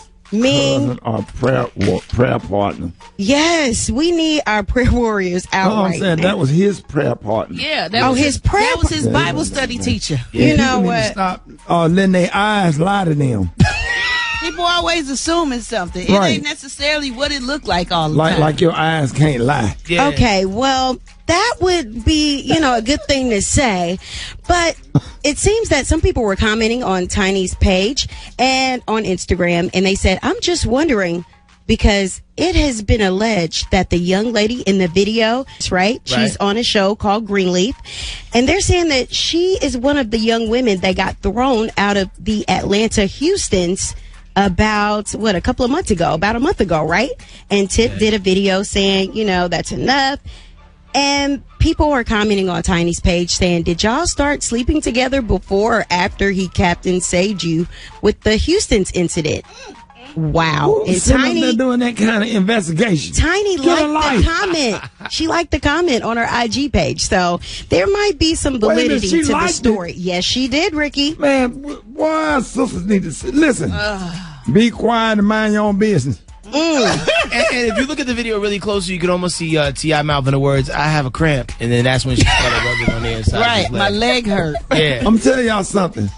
Our prayer partner. Yes, we need our prayer warriors out right now. That was his prayer partner. Yeah, that was his Bible study teacher. Yeah, you know what? Stop letting their eyes lie to them. People always assuming something. It ain't necessarily what it looked like all the time. Like your eyes can't lie. Yeah. Okay, well, that would be, a good thing to say. But it seems that some people were commenting on Tiny's page and on Instagram, and they said, I'm just wondering, because it has been alleged that the young lady in the video, right? She's on a show called Greenleaf, and they're saying that she is one of the young women that got thrown out of the Atlanta Houston's about about a month ago, right? And Tip did a video saying, that's enough. And people are commenting on Tiny's page saying, did y'all start sleeping together before or after he Captain saved you with the Houston's incident? Wow. And Tiny doing that kind of investigation. Tiny liked the comment. She liked the comment on her IG page. So there might be some validity to the story. Yes, she did, Ricky. Man, why sisters need to listen. Be quiet and mind your own business. And if you look at the video really closely, you can almost see T.I. mouthing the words, I have a cramp. And then that's when she started rubbing on the inside. Right, my leg hurt. Yeah. I'm telling y'all something.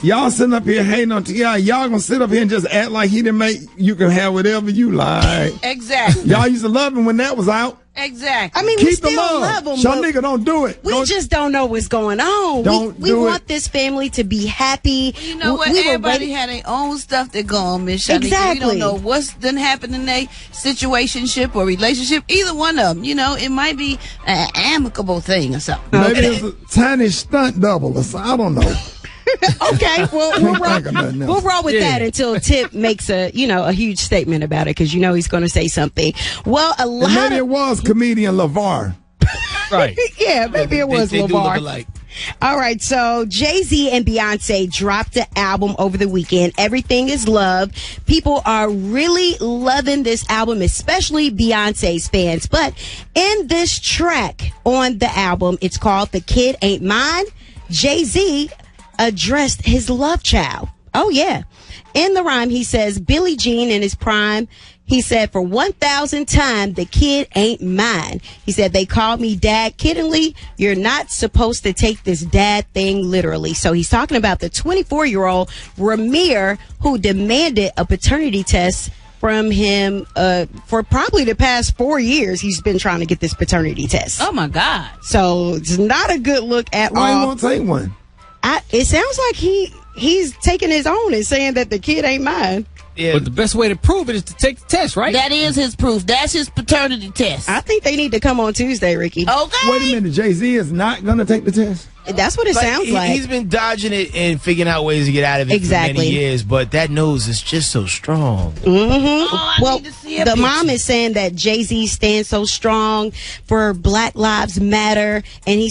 Y'all sitting up here hating on T.I. Y'all gonna sit up here and just act like he didn't make, you can have whatever you like. Exactly. Y'all used to love him when that was out. Exactly. I mean, we Keep the still love. love them. Some nigga don't do it. We just don't know what's going on. We want this family to be happy. You know what? Everybody had their own stuff that go on, Miss Shanika. Exactly. We don't know what's done happened in their situationship or relationship. Either one of them. You know, it might be an amicable thing or something. Maybe it's a tiny stunt double or something. I don't know. Okay, well, we'll roll with that until Tip makes a huge statement about it, because he's going to say something. Well, maybe it was comedian LeVar. Right. Yeah, maybe it was they do look LeVar. alike. All right, so Jay-Z and Beyonce dropped the album over the weekend. Everything is Love. People are really loving this album, especially Beyonce's fans. But in this track on the album, it's called The Kid Ain't Mine, Jay-Z addressed his love child. Oh, yeah. In the rhyme, he says, Billie Jean in his prime, he said, for 1,000 times, the kid ain't mine. He said, they called me dad kiddingly. You're not supposed to take this dad thing literally. So he's talking about the 24-year-old Ramir, who demanded a paternity test from him for probably the past 4 years. He's been trying to get this paternity test. Oh, my God. So it's not a good look at all. I won't take one. It sounds like he's taking his own and saying that the kid ain't mine. Yeah. But the best way to prove it is to take the test, right? That is his proof. That's his paternity test. I think they need to come on Tuesday, Ricky. Okay. Wait a minute. Jay-Z is not going to take the test? That's what it sounds like. He's been dodging it and figuring out ways to get out of it for many years, but that nose is just so strong. Mm-hmm. Well, the mom is saying that Jay-Z stands so strong for Black Lives Matter, and she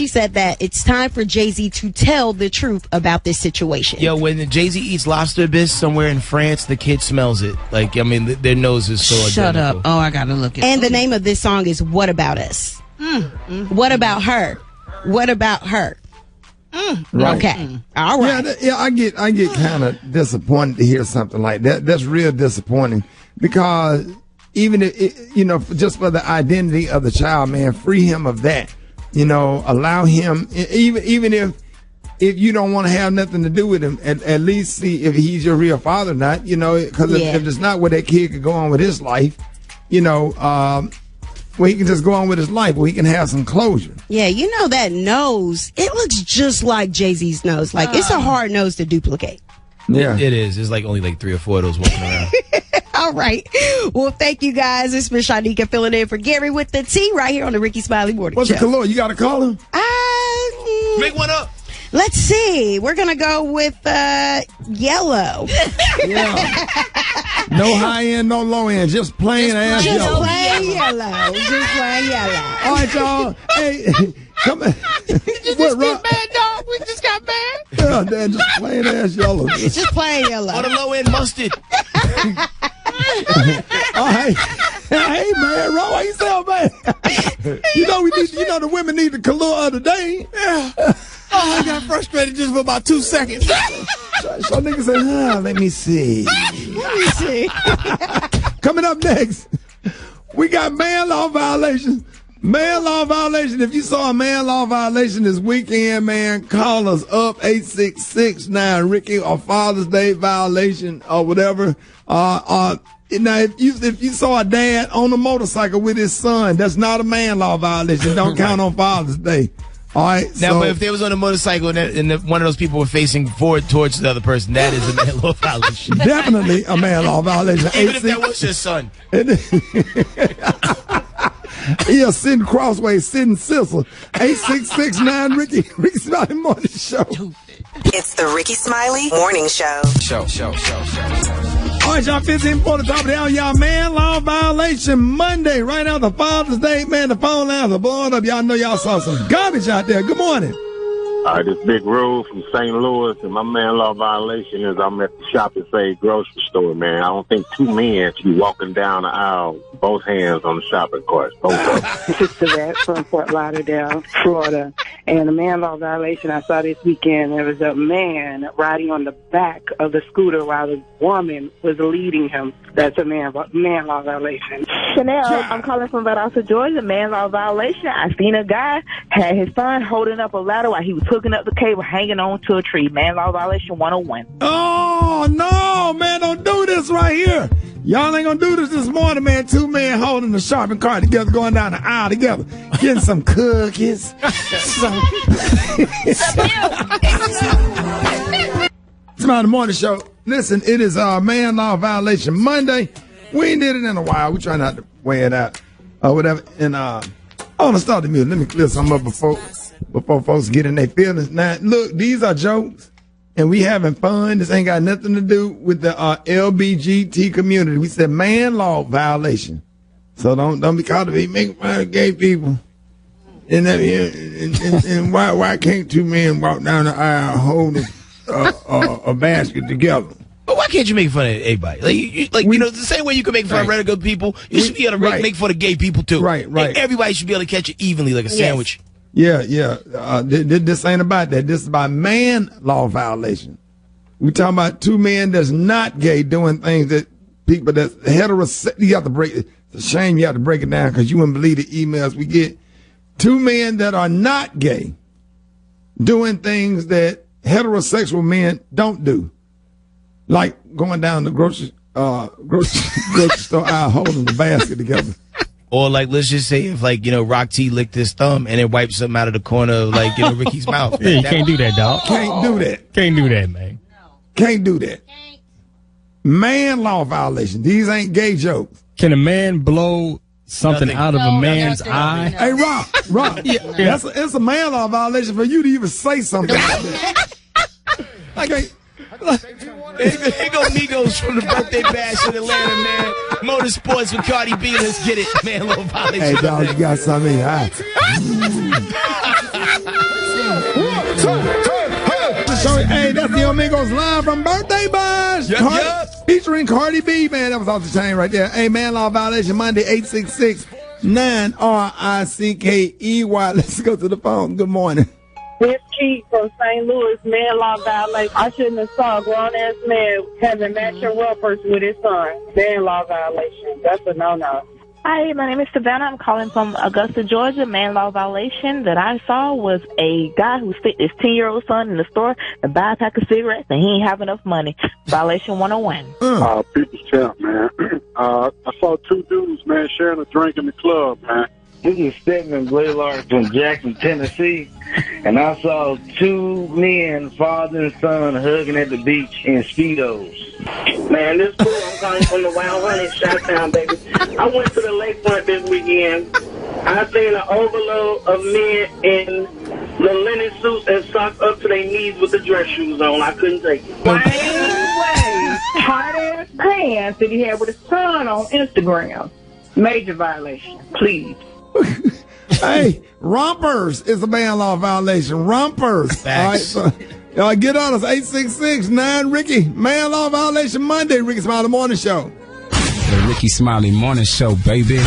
said that it's time for Jay-Z to tell the truth about this situation. Yo, when Jay-Z eats lobster bisque somewhere in France, the kid smells it. Like, I mean, their nose is so Shut identical. up. Oh, I gotta look at it. And the name of this song is What About Us? What about her? What about her? Right. Okay. All right. Yeah, I get kind of disappointed to hear something like that. That's real disappointing, because even if, just for the identity of the child, man, free him of that. Allow him, even if you don't want to have nothing to do with him, at least see if he's your real father or not. Because if it's not where that kid could go on with his life, where he can just go on with his life, where he can have some closure. Yeah, that nose, it looks just like Jay-Z's nose. Like, it's a hard nose to duplicate. Yeah. It is. There's like only like 3 or 4 of those walking around. All right. Well, thank you guys. It's Miss Shanika filling in for Gary with the T right here on the Rickey Smiley Morning What's Show. the color? You got to call him? Make one up. Let's see. We're going to go with yellow. Yeah. No high end, no low end. Just plain ass Just yellow. plain yellow. Just plain yellow. All right, y'all. Hey, come on. What, Rob? mad, dog. We just got mad. Yeah, man, just plain ass yellow. Just plain yellow. On the low end, mustard. All right. Hey, man, Rob, why you so bad? The women need the color of the day. I got frustrated just for about 2 seconds. So niggas say, let me see. Let me see. Coming up next, we got man law violations. Man law violation. If you saw a man law violation this weekend, man, call us up 866-9 Ricky, or Father's Day violation or whatever. Now, if you saw a dad on a motorcycle with his son, that's not a man law violation. Don't count on Father's Day. All right. Now, but if they was on a motorcycle and one of those people were facing forward towards the other person, that is a man law violation. Definitely a man law violation. Even if that was your son. Yeah, sitting crossways, sitting sizzle. 866-9 Rickey Smiley Morning Show. It's the Rickey Smiley Morning Show. All right, y'all, 15 for the top of the hour, y'all. Man law violation Monday, right after Father's Day. Man, the phone lines are blowing up. Y'all know y'all saw some garbage out there. Good morning. This Big Rose from St. Louis, and my man law violation is I'm at the shopping save grocery store, man. I don't think 2 men should be walking down the aisle, both hands on the shopping cart. This is Savette from Fort Lauderdale, Florida. And a man law violation I saw this weekend, there was a man riding on the back of the scooter while the woman was leading him. That's a man law violation. Chanel, I'm calling from Valdosta, Georgia. Man law violation. I seen a guy had his son holding up a ladder while he was hooking up the cable, hanging on to a tree. Man law violation 101. Oh, no, man, don't do this right here. Y'all ain't gonna do this morning, man. Two men holding the shopping cart together, going down the aisle together, getting some cookies. Smile the Morning Show. Listen, it is man law violation Monday. We ain't did it in a while. We try not to weigh it out or whatever. And I want to start the music. Let me clear something up before folks get in their feelings. Now, look, these are jokes, and we having fun. This ain't got nothing to do with the LBGT community. We said man law violation. So don't be caught to be making fun of gay people. And why can't two men walk down the aisle holding a basket together? But why can't you make fun of everybody? The same way you can make fun of regular people, you should be able to make fun of gay people too. Right. And everybody should be able to catch it evenly like a sandwich. Yeah. This ain't about that. This is about man law violation. We talking about two men that's not gay doing things that people that's heterosexual. You have to break it. It's a shame you have to break it down because you wouldn't believe the emails we get. Two men that are not gay doing things that heterosexual men don't do. Like going down the grocery store aisle holding the basket together. Or let's just say if Rock T licked his thumb and then wiped something out of the corner of Ricky's mouth. Yeah, you can't do that, dog. Can't do that. Can't do that, man. Can't do that. Man law violation. These ain't gay jokes. Can a man blow something out of a man's eye? Hey, Rock. Yeah. It's a man law violation for you to even say something like that. Here go Migos from the birthday bash in Atlanta, man. Motorsports with Cardi B. Let's get it, man. Little violation. Hey, dog, you got something in your eye. Hey, that's the Amigos live from Birthday Bash. Featuring Cardi B, man. That was off the chain right there. Hey, man, law violation Monday, 866-9-RICKEY. Let's go to the phone. Good morning. This Keith from St. Louis, man law violation. I shouldn't have saw a grown-ass man having matching rubbers with his son. Man law violation. That's a no-no. Hi, my name is Savannah. I'm calling from Augusta, Georgia. Man law violation that I saw was a guy who sticked his 10-year-old son in the store to buy a pack of cigarettes, and he ain't have enough money. Violation 101. People's Champ, man. I saw two dudes, man, sharing a drink in the club, man. This is Stephen Gaylord from Jackson, Tennessee, and I saw two men, father and son, hugging at the beach in Speedos. Man, this cool. I'm calling from the Wild Honey, Chi-Town, baby. I went to the lakefront this weekend. I seen an overload of men in the linen suits and socks up to their knees with the dress shoes on. I couldn't take it. Tight-ass pants that he had with his son on Instagram. Major violation. Please. Hey, rompers is a man law violation. Rompers. Facts. All right, so, get on us. 866-9-RICKY. Man law violation Monday. Rickey Smiley Morning Show. The Rickey Smiley Morning Show, baby.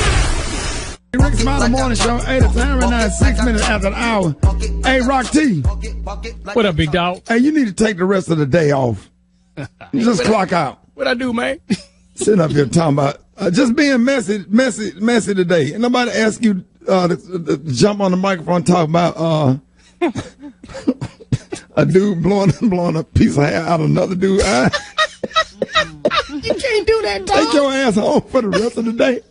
Rickey Smiley Morning Show. Hey, the time right now is 6 minutes after the hour. Hey, Rock T. What up, big dog? Hey, you need to take the rest of the day off. You just clock out. What I do, man? Sitting up here talking about just being messy today. And nobody ask you to jump on the microphone and talk about a dude blowing a piece of hair out of another dude's eye. You can't do that, dog. Take your ass home for the rest of the day.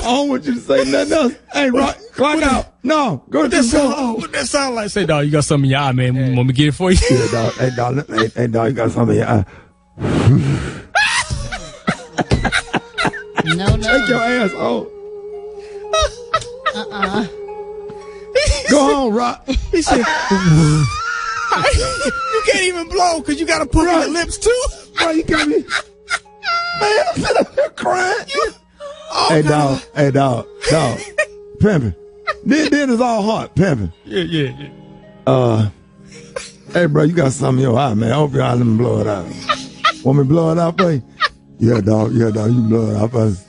I don't want you to say nothing else. Hey, Rock, clock out. No, go to the phone. What that sound like? Say, dog, you got something in your eye, man. Yeah. Want me to get it for you? Yeah, dog. Hey, dog, you got something in your eye. No. Take your ass home. Go home, Rock. He said, you can't even blow because you got to put your lips too. Bro, you got me. Man, I'm sitting up here crying. Hey, dog. Pimpin'. This is all heart, pimpin'. Yeah. Hey, bro, you got something in your eye, man. I hope your eye let me blow it out. Want me to blow it out for you? Yeah, dog. You blow it out for us.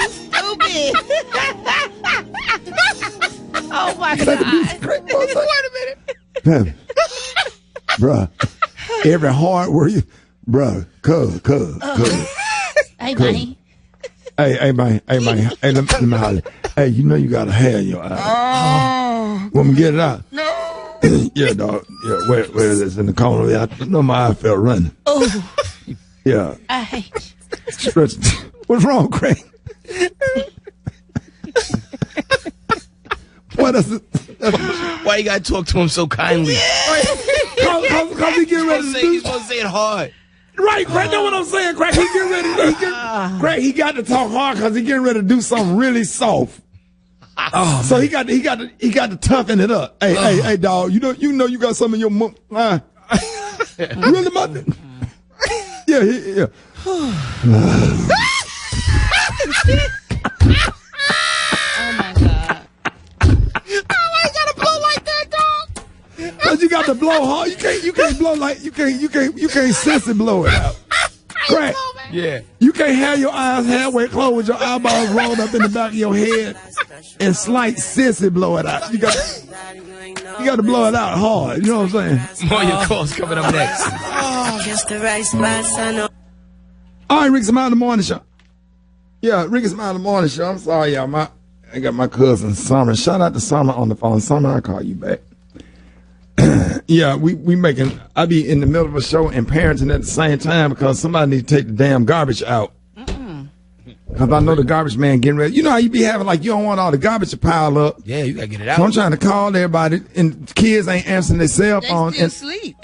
Stupid. Oh my God. Wait a minute. Pimp. Bruh. Every hard word you. Bruh. Cuz. Hey, buddy. Hey, man. Hey, let me holler. Hey, you know you got a hair in your eye. Want me to get it out? No. Yeah, dog. Yeah, where is it? It's in the corner. Yeah, I know my eye felt running. Oh. Yeah. I hate you. Stretch. What's wrong, Craig? What is it? Why you gotta talk to him so kindly? Cause he getting ready to do. He's supposed to say it hard. Right, Craig. Know what I'm saying, Craig? He getting ready. Craig, he got to talk hard because he getting ready to do something really soft. Oh, so he got to toughen it up. Hey, dog. You know you got something in your mouth. Really, mother? Yeah. Oh my God. Why you gotta blow like that, dog? Cause you got to blow hard. You can't blow like you can't sense it blow it out. Craig. Yeah. You can't have your eyes halfway closed with your eyeballs rolled up in the back of your head and slight sissy blow it out. You got to blow it out hard. You know what I'm saying? More of your calls coming up next. Just the right spots, I know. All right, Rickey Smiley, the morning show. Yeah, Rickey Smiley, the morning show. I'm sorry, y'all. I got my cousin Summer. Shout out to Summer on the phone. Summer, I'll call you back. Yeah, I be in the middle of a show and parenting at the same time because somebody need to take the damn garbage out. Because I know the garbage man getting ready. You know how you be having, like, you don't want all the garbage to pile up. Yeah, you got to get it out. So I'm trying to call everybody, and kids ain't answering their cell phone. They still sleep.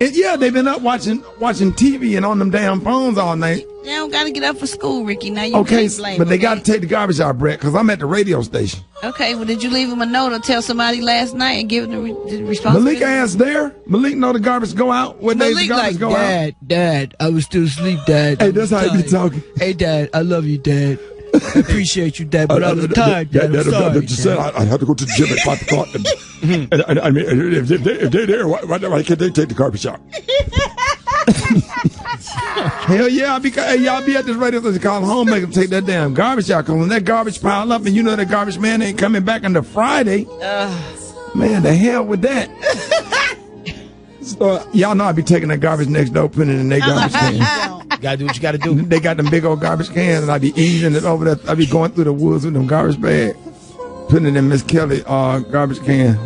Yeah, they've been up watching TV and on them damn phones all night. They don't got to get up for school, Ricky. Now you Okay, can't blame but they them. got to take the garbage out, Brett, because I'm at the radio station. Okay, well, did you leave him a note or tell somebody last night and give them the responsibility? Malik asked there. Malik know the garbage go out. What days the garbage go out? Dad, I was still asleep, Dad. Hey, that's how you be talking. Hey, Dad, I love you, Dad. I appreciate you, Dad, but I was tired, Dad. I'm sorry. Just said I had to go to the gym at 5 o'clock. And I mean, if they're there, why can't they take the garbage out? Hell yeah, y'all be at this radio station calling home, make them take that damn garbage out. Because when that garbage pile up and you know that garbage man ain't coming back until Friday, man, the hell with that. So y'all know I be taking that garbage next door, putting it in their garbage can. You gotta do what you gotta do. They got them big old garbage cans, and I be easing it over there. I be going through the woods with them garbage bags, putting it in Miss Kelly garbage can.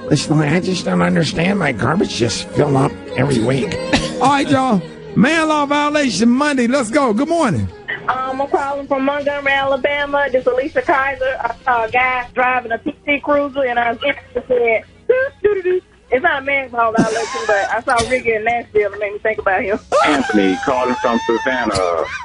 Listen, I just don't understand. My garbage just fill up every week. All right, y'all. Man law violation Monday. Let's go. Good morning. I'm calling from Montgomery, Alabama. This is Alicia Kaiser. I saw a guy driving a PT Cruiser, and I was interested. It's not a man's law violation, but I saw Ricky in Nashville and made me think about him. Anthony calling from Savannah.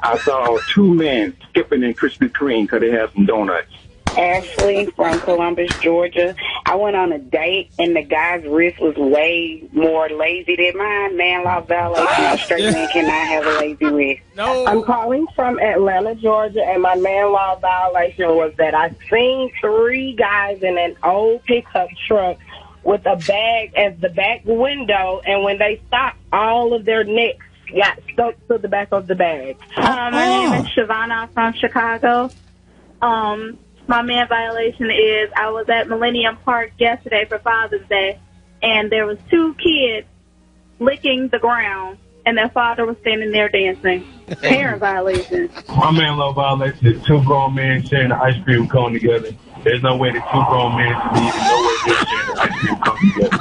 I saw two men skipping in Krispy Kreme because they had some donuts. Ashley from Columbus, Georgia. I went on a date, and the guy's wrist was way more lazy than mine. Man law violation. A straight man cannot have a lazy wrist. No. I'm calling from Atlanta, Georgia, and my man law violation was that I seen 3 guys in an old pickup truck with a bag at the back window, and when they stopped, all of their necks got stuck to the back of the bag. My name is Shavana from Chicago. My man violation is I was at Millennium Park yesterday for Father's Day, and there was 2 kids licking the ground, and their father was standing there dancing. Parent violation. My man law violation is 2 grown men sharing an ice cream cone together. There's no way that 2 grown men should be even know where they're sharing an ice cream cone together.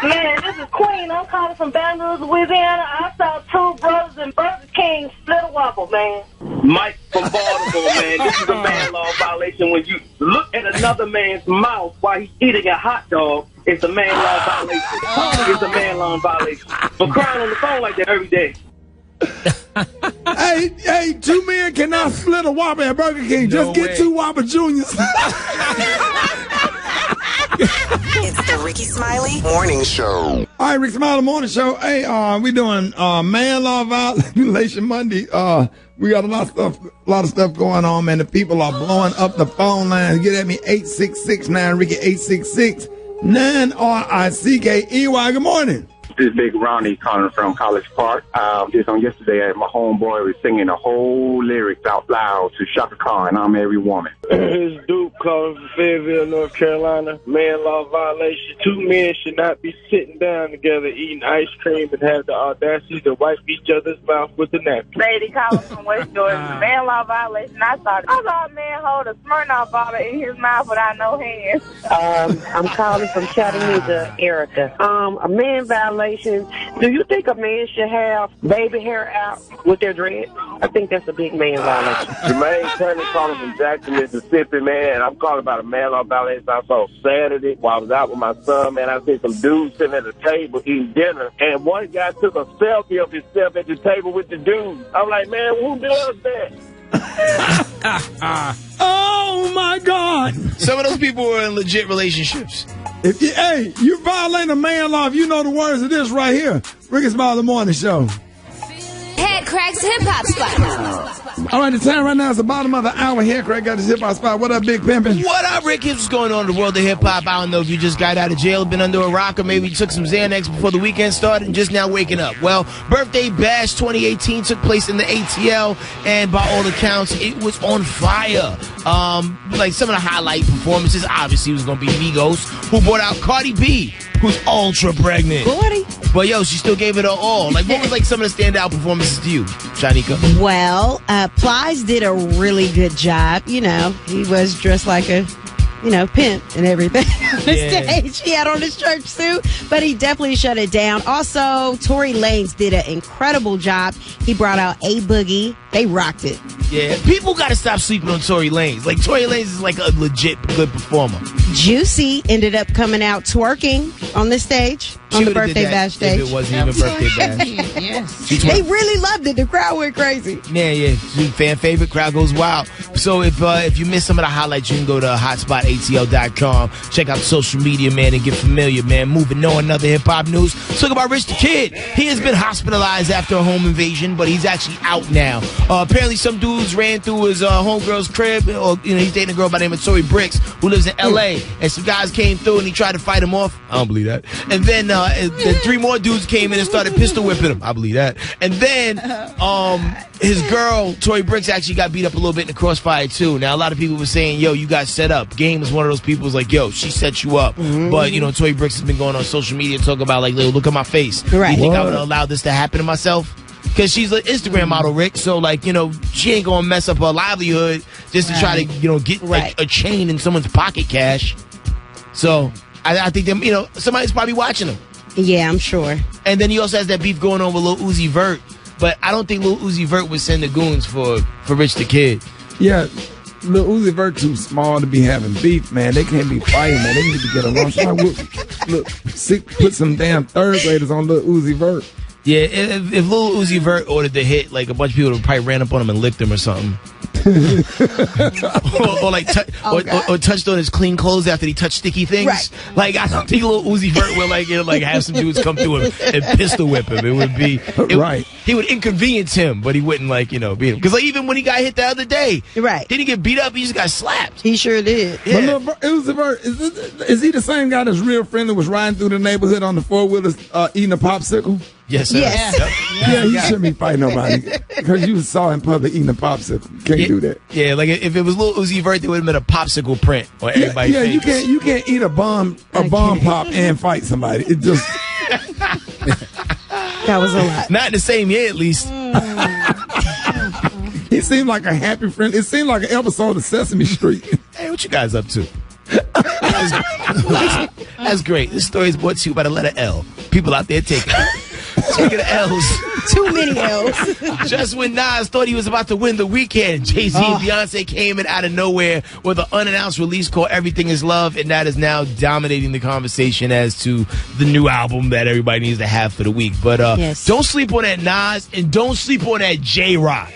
Man, this is Queen. I'm calling from Baton Rouge, Louisiana. I saw 2 brothers in Burger King split a wobble, man. Mike from Baltimore, man. This is a man law violation. When you look at another man's mouth while he's eating a hot dog, it's a man law violation. It's a man law violation. For crying on the phone like that every day. Hey, 2 men cannot split a Whopper at Burger King. Just get 2 Whopper Juniors. It's the Rickey Smiley Morning Show. All right, Rickey Smiley Morning Show. Hey, we doing man law violation Monday. We got a lot of stuff going on, man. The people are blowing up the phone lines. Get at me, 866-9 Rickey, 866-9 RICKEY. Good morning. This is Big Ronnie calling from College Park. Just on yesterday, my homeboy was singing the whole lyrics out loud to Shaka Khan, I'm Every Woman. It's Duke calling from Fayetteville, North Carolina. Man law violation. Two men should not be sitting down together eating ice cream and have the audacity to wipe each other's mouth with a napkin. Lady calling from West Georgia. Man law violation. I saw a man hold a Smirnoff bottle in his mouth without no hands. I'm calling from Chattanooga, Erica. A man violation. Do you think a man should have baby hair out with their dreads? I think that's a big man violation. Jermaine Turner calling from Jackson, Mississippi, man. I'm calling about a man law violation I saw Saturday while I was out with my son, man. I see some dudes sitting at the table eating dinner, and one guy took a selfie of himself at the table with the dude. I'm like, man, who does that? Oh my God! Some of those people were in legit relationships. Hey, you violate a man law if you know the words of this right here. Rickey Smiley, the morning show. Head Cracks Hip Hop Spot. All right, the time right now is the bottom of the hour. Here, Craig got his hip hop spot. What up, Big Pimpin'? What up, Rick? What's going on in the world of hip hop? I don't know if you just got out of jail, been under a rock, or maybe you took some Xanax before the weekend started and just now waking up. Well, Birthday Bash 2018 took place in the ATL, and by all accounts, it was on fire. Like some of the highlight performances, obviously, was going to be Migos, who brought out Cardi B, who's ultra pregnant. Gordy. But yo, she still gave it her all. Like, what was like some of the standout performances to you, Shanika? Well, Plies did a really good job. You know, he was dressed like a, pimp and everything on the stage. He had on his church suit, but he definitely shut it down. Also, Tory Lanez did an incredible job. He brought out A Boogie. They rocked it. Yeah, people got to stop sleeping on Tory Lanez. Like, Tory Lanez is like a legit good performer. Juicy ended up coming out twerking on the stage, on the Birthday Bash stage. If it wasn't even Birthday Bash. Yes. They really loved it. The crowd went crazy. Yeah. Fan favorite, crowd goes wild. So if you missed some of the highlights, you can go to hotspotatl.com. Check out the social media, man, and get familiar, man. Moving on, another hip-hop news. Let's talk about Rich the Kid. He has been hospitalized after a home invasion, but he's actually out now. Apparently, some dudes ran through his homegirl's crib, or he's dating a girl by the name of Tory Bricks, who lives in L.A., and some guys came through and he tried to fight him off. I don't believe that. And then three more dudes came in and started pistol whipping him. I believe that. And then his girl, Tory Bricks, actually got beat up a little bit in the crossfire too. Now, a lot of people were saying, yo, you got set up. Game was one of those people who's like, yo, she set you up. Mm-hmm. But, Tory Bricks has been going on social media talking about, like, look at my face. Right. You think I would allow this to happen to myself? Because she's an Instagram model, Rick. So, like, she ain't going to mess up her livelihood just to try to, get a chain in someone's pocket cash. So, I think somebody's probably watching him. Yeah, I'm sure. And then he also has that beef going on with Lil Uzi Vert. But I don't think Lil Uzi Vert would send the goons for Rich the Kid. Yeah, Lil Uzi Vert too small to be having beef, man. They can't be fighting, man. They need to get along. Put some damn third graders on Lil Uzi Vert. Yeah, if Lil Uzi Vert ordered the hit, like a bunch of people would probably ran up on him and licked him or something. or touched on his clean clothes after he touched sticky things. Right. Like, I don't think Lil Uzi Vert would have some dudes come through him and pistol whip him. It would be right. He would inconvenience him, but he wouldn't beat him. Because even when he got hit the other day, didn't he get beat up? He just got slapped. He sure did. Yeah. But Uzi Vert, is he the same guy that's real friendly was riding through the neighborhood on the four-wheelers eating a popsicle? Yes, sir. Yes. Yeah, he shouldn't be fighting nobody because you saw in public eating a popsicle. Can't do that. Yeah, like if it was Lil Uzi Vert, there would have been a popsicle print on everybody's face. You can't eat a bomb pop and fight somebody. It just that was a lot. Not in the same year, at least. He seemed like a happy friend. It seemed like an episode of Sesame Street. Hey, what you guys up to? That's great. This story is brought to you by the letter L. People out there taking it. Speaking of L's. Too many L's. Just when Nas thought he was about to win the weekend, Jay-Z and Beyonce came in out of nowhere with an unannounced release called Everything Is Love, and that is now dominating the conversation as to the new album that everybody needs to have for the week. But don't sleep on that Nas, and don't sleep on that J-Rock.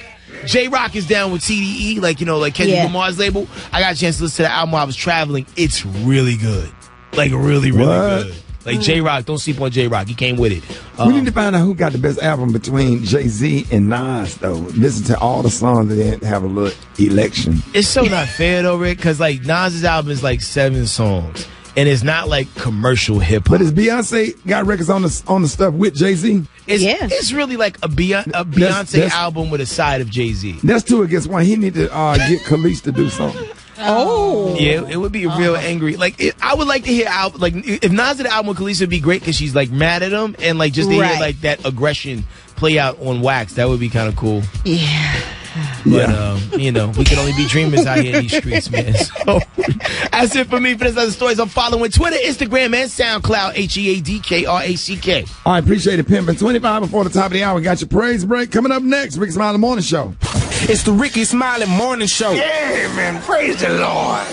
J-Rock is down with TDE, like Kendrick Lamar's label. I got a chance to listen to the album while I was traveling. It's really good. Like, really, really good. Like, J-Rock, don't sleep on J-Rock. He came with it. We need to find out who got the best album between Jay-Z and Nas, though. Listen to all the songs and then have a little election. It's so not fair, though, Rick, because, Nas's album is, 7 songs. and it's not like commercial hip hop. But has Beyonce got records on the stuff with Jay-Z? It's really like a Beyonce album with a side of Jay-Z. That's 2 against 1. He need to get Khalees to do something. Oh. Yeah, it would be real angry. Like, I would like to hear like if Nas did an album with Khalees, it'd be great because she's like mad at him, and like just to hear like that aggression play out on wax. That would be kind of cool. Yeah. But, you know, we can only be dreamers out here in these streets, man. So, that's it for me. For this other stories, I'm following Twitter, Instagram, and SoundCloud, HEADKRACK. All right, appreciate it, Pimpin'. 25 before the top of the hour. Got your praise break coming up next. Rickey Smiley Morning Show. It's the Rickey Smiley Morning Show. Yeah, man. Praise the Lord.